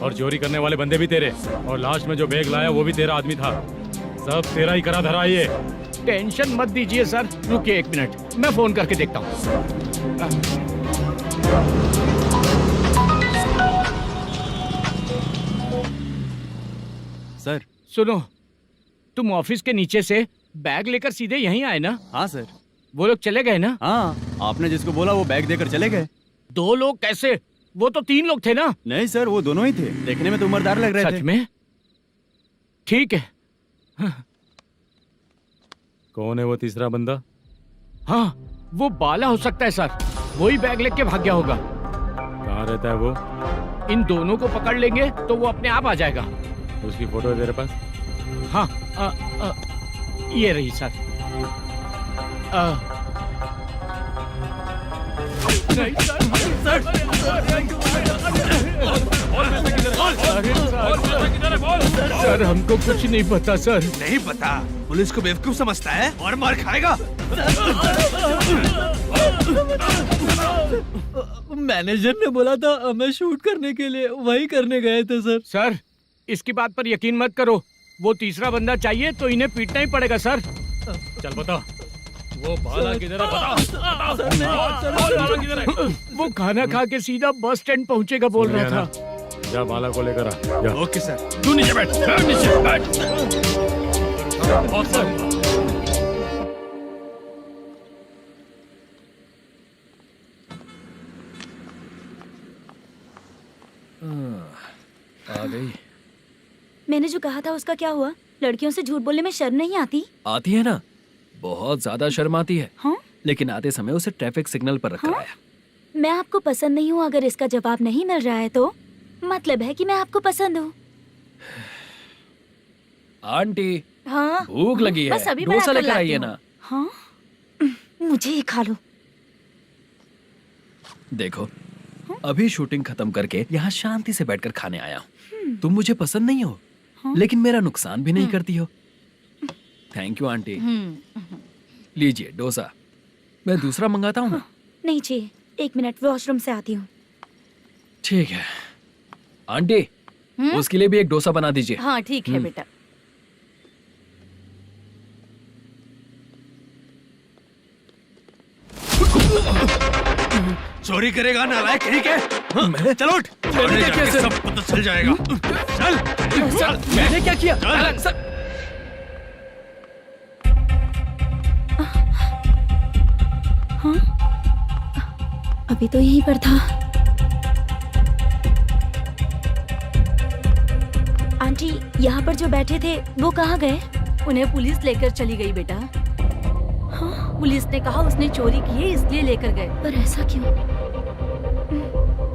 और चोरी करने वाले बंदे भी तेरे, और लास्ट में जो बैग लाया वो भी तेरा आदमी था। सब तेरा ही करा धरा ये। टेंशन मत दीजिए सर। रुकिए 1 मिनट, मैं फोन करके देखता हूँ। सर सुनो, तुम ऑफिस के नीचे से बैग लेकर सीधे यहीं आए ना? हाँ सर। वो लोग चले गए ना? हाँ, आपने जिसको बोला वो बैग देकर चले गए। 2 लोग कैसे? वो तो 3 लोग थे ना? नहीं सर, वो दोनों ही थे। देखने में तो उम्रदार लग रहे थे। सच में? ठीक है। कौन है वो तीसरा बंदा? हाँ, वो बाला हो सकता है सर। वही बैग लेके भाग गया होगा। कहाँ रहता है वो? इन दोनों को पकड़ लेंगे तो वो अपने आप आ जाएगा। उसकी फोटो है तेरे पास? हाँ, ये रही सर। नहीं सर, हमको कुछ नहीं पता सर। नहीं पता? पुलिस को बेवकूफ समझता है और मार खाएगा। मैनेजर ने बोला था हमें शूट करने के लिए, वही करने गए थे सर। सर इसकी बात पर यकीन मत करो। वो तीसरा बंदा चाहिए तो इन्हें पीटना ही पड़ेगा सर। चल बता, वो बाला किधर है? बता। वो खाना खा के सीधा बस स्टैंड पहुंचेगा बोल रहा था। जा बाला को लेकर आ। जा। Okay sir. तू नीचे बैठ। नीचे बैठ। आ गई। मैंने जो कहा था उसका क्या हुआ? लड़कियों से झूठ बोलने में शर्म नहीं आती? आती है ना, बहुत ज्यादा शर्म आती है। हाँ? लेकिन आते समय उसे ट्रैफिक सिग्नल पर रखा हाँ? है। मैं आपको पसंद नहीं हूँ अगर इसका जवाब नहीं मिल रहा है तो मतलब है कि मैं आपको पसंद हूँ। आंटी, हाँ? भूख लगी है, बस अभी डोसा बनाकर लेकर लाती आइए हूँ। ना। हाँ? मुझे ही खा लो। देखो, अभी शूटिंग खत्म करके यहाँ शांति से बैठकर खाने आया हूँ। तुम मुझे पसंद नहीं हो, लेकिन मेरा नुकसान भी नहीं करती हो। Thank you aunty. लीजिए डोसा। मैं दूसरा मंगाता हूँ ना? नहीं चाहिए, 1 मिनट वॉशरूम से आती हूँ। ठीक है आंटी, उसके लिए भी एक डोसा बना दीजिए। हाँ ठीक है बेटा। चोरी करेगा नालायक कहीं के? चल उठ। मैंने क्या किया सर? सब पता चल जाएगा। चल। सर, मैंने क्या किया? सर, हाँ? अभी तो यहीं पर था। आंटी, यहाँ पर जो बैठे थे वो कहाँ गए? उन्हें पुलिस लेकर चली गई बेटा। हाँ? पुलिस ने कहा उसने चोरी की है इसलिए लेकर गए। पर ऐसा क्यों?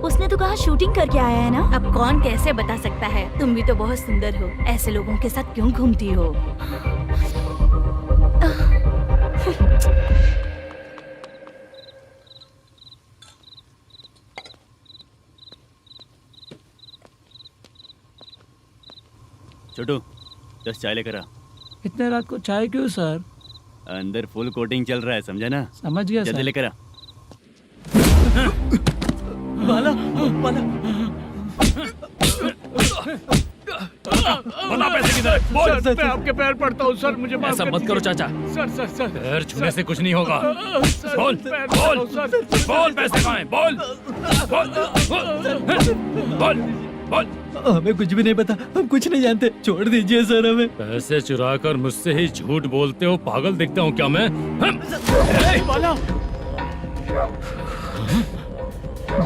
उसने तो कहा शूटिंग करके आया है ना। अब कौन कैसे बता सकता है? तुम भी तो बहुत सुंदर हो, ऐसे लोगों के साथ क्यों घूमती हो? छोटू 10 चाय लेकर आ। इतने रात को चाय क्यों सर? अंदर फुल कोटिंग चल रहा है, समझा ना? समझ गया जल्दी सर। लेकर आ। बाला बाला बता पैसे किधर है? बोल। मैं आपके पैर पड़ता हूँ सर, मुझे माफ ऐसा कर मत करो चाचा। सर सर सर पैर छूने से कुछ नहीं होगा। बोल बोल बोल पैसे कहाँ हैं? बोल बोल बोल बोल। हमें कुछ भी नहीं पता, हम कुछ नहीं जानते, छोड़ दीजिए सर हमें। पैसे चुरा कर मुझसे ही झूठ बोलते हो, पागल दिखता हूँ क्या मैं?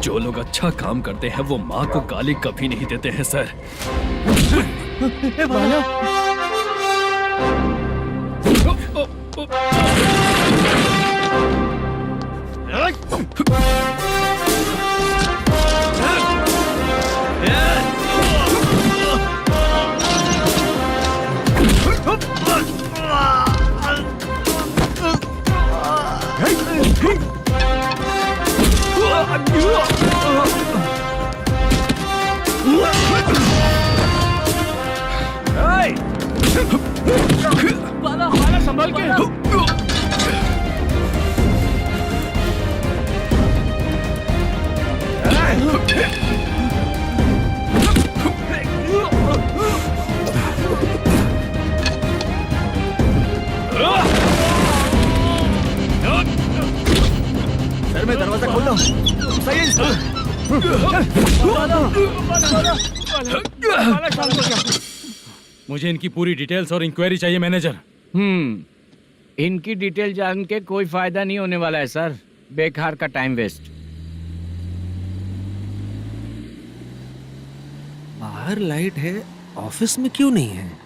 जो लोग अच्छा काम करते हैं वो माँ को गाली कभी नहीं देते हैं सर। बाला बाला संभाल के। सर मैं दरवाजा खोलता हूँ। सही है मुझे इनकी पूरी डिटेल्स और इंक्वायरी चाहिए मैनेजर। इनकी डिटेल जान के कोई फायदा नहीं होने वाला है सर, बेकार का टाइम वेस्ट। बाहर लाइट है, ऑफिस में क्यों नहीं है?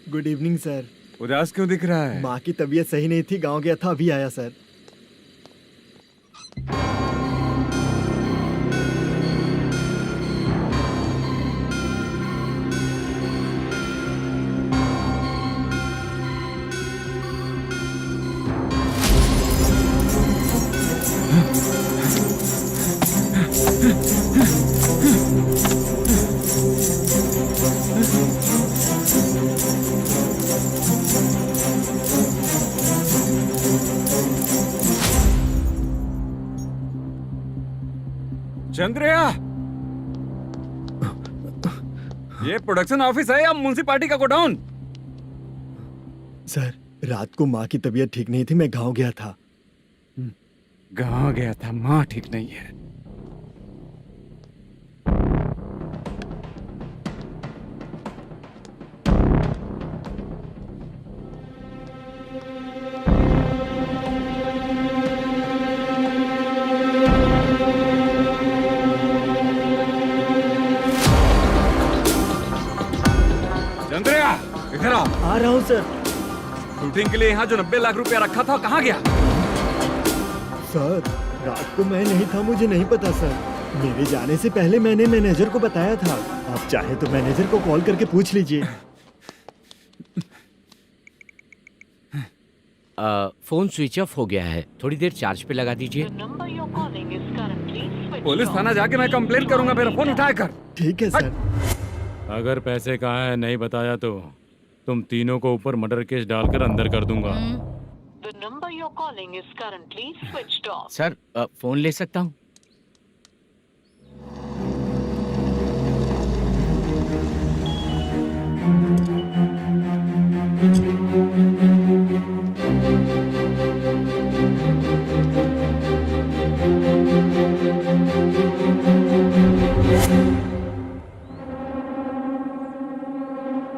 Good evening sir. उदास क्यों दिख रहा है? माँ की तबीयत सही नहीं थी, गांव गया था, अभी आया सर। चंद्रया, ये प्रोडक्शन ऑफिस है या म्युनिसिपालिटी का गोडाउन? सर रात को माँ की तबीयत ठीक नहीं थी, मैं गांव गया था। गांव गया था, माँ ठीक नहीं है। चंद्रया इधर आओ। आ रहा हूँ सर। शूटिंग के लिए यहाँ जो 90 लाख रुपया रखा था कहाँ गया? सर रात को मैं नहीं था, मुझे नहीं पता सर। मेरे जाने से पहले मैंने मैनेजर को बताया था। आप चाहे तो मैनेजर को कॉल करके पूछ लीजिए। फोन स्विच ऑफ हो गया है, थोड़ी देर चार्ज पे लगा दीजिए। पुलिस थाना जाके मैं कंप्लेंट करूंगा, मेरा फोन उठाया कर। ठीक है सर। अगर पैसे कहाँ है नहीं बताया तो तुम तीनों को ऊपर मर्डर केस डालकर अंदर कर दूंगा। सर फोन ले सकता हूँ?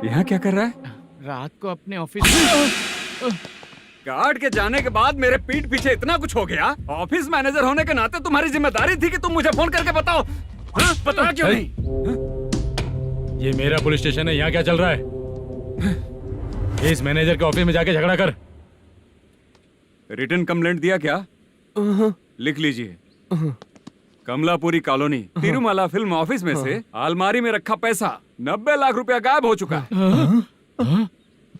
यहाँ क्या कर रहा है? रात को अपने ऑफिस गार्ड के जाने के बाद मेरे पीठ पीछे इतना कुछ हो गया। ऑफिस मैनेजर होने के नाते तुम्हारी जिम्मेदारी थी कि तुम मुझे फोन करके बताओ। हाँ? बता क्यों नहीं? ये मेरा पुलिस स्टेशन है, यहाँ क्या चल रहा है? इस मैनेजर के ऑफिस में जाके झगड़ा कर। रिटन कंप्लेंट दिया क्या? लिख लीजिए। Kamalapuri colony, Tirumala film office में से अलमारी में रखा पैसा 90 लाख रुपया गायब हो चुका है।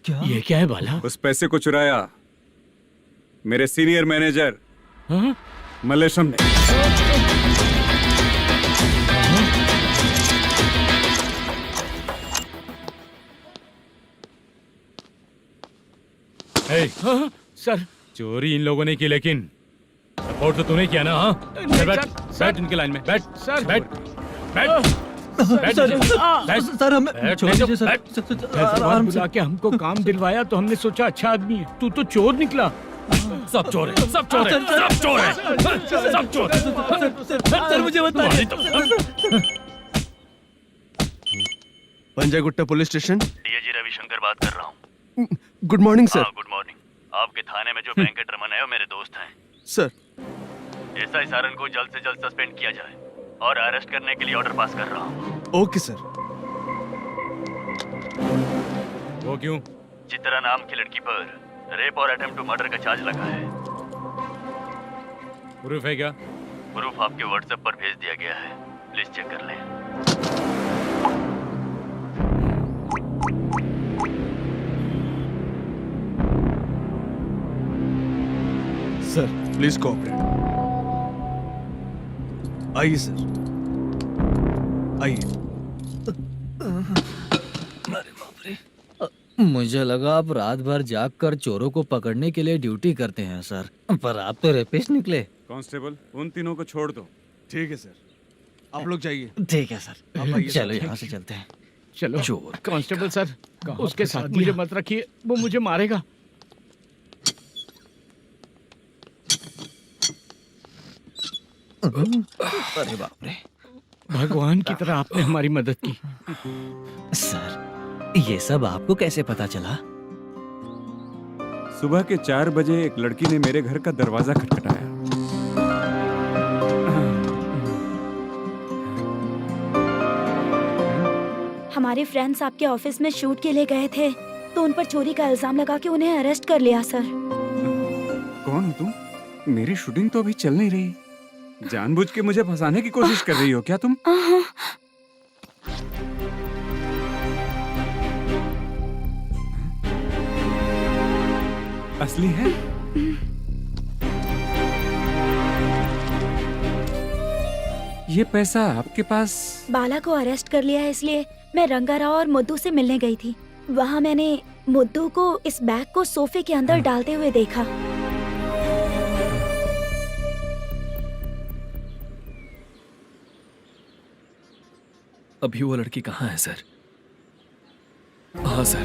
क्या? ये क्या है बाला? उस पैसे को चुराया मेरे सीनियर मैनेजर मल्लेशम ने। सर, चोरी इन लोगों ने की, लेकिन सपोर्ट तो तूने किया ना? हाँ, बैठ इनकी लाइन में, बैठ सर, बैठ सर हमें छोड़ दीजिए सर। आराम से आके हमको काम दिलवाया तो हमने सोचा अच्छा आदमी है। तू तो चोर निकला। सब चोर है, सब चोर है, सब चोर है, सब चोर है। सर मुझे बताइए। Panjagutta police station, DIG Ravishankar बात कर रहा हूँ। Good morning sir. Good morning. आपके थाने में जो वेंकट रमन है वो मेरे दोस्त हैं। सर, एसआई सारन को जल्द से जल्द सस्पेंड किया जाए और अरेस्ट करने के लिए ऑर्डर पास कर रहा हूँ। Okay sir. वो क्यों? चित्रा नाम की लड़की पर रेप और अटेम्प्ट टू मर्डर का चार्ज लगा है। प्रूफ है क्या? प्रूफ आपके व्हाट्सएप पर भेज दिया गया है, प्लीज चेक कर लें। Sir please cooperate. आइए सर, आइए। मुझे लगा आप रात भर जाग कर चोरों को पकड़ने के लिए ड्यूटी करते हैं सर, पर आप तो रेपिस्ट निकले। कांस्टेबल, उन तीनों को छोड़ दो। ठीक है सर, आप लोग जाइए। ठीक है सर, चलो यहाँ से चलते हैं। चलो चोर कांस्टेबल सर, उसके साथ मुझे मत रखिए, वो मुझे मारेगा। अरे बाप रे, भगवान की तरह आपने हमारी मदद की। सर ये सब आपको कैसे पता चला? सुबह के 4 बजे एक लड़की ने मेरे घर का दरवाजा खटखटाया। हमारे फ्रेंड्स आपके ऑफिस में शूट के लिए गए थे तो उन पर चोरी का इल्जाम लगा के उन्हें अरेस्ट कर लिया सर। कौन हो तुम? मेरी शूटिंग तो अभी चल नहीं रही। जानबूझ के मुझे फंसाने की कोशिश कर रही हो क्या तुम? असली है? ये पैसा आपके पास? बाला को अरेस्ट कर लिया है इसलिए मैं रंगाराव और मुद्दू से मिलने गई थी। वहाँ मैंने मुद्दू को इस बैग को सोफे के अंदर डालते हुए देखा। अभी वो लड़की कहाँ है सर? हाँ सर,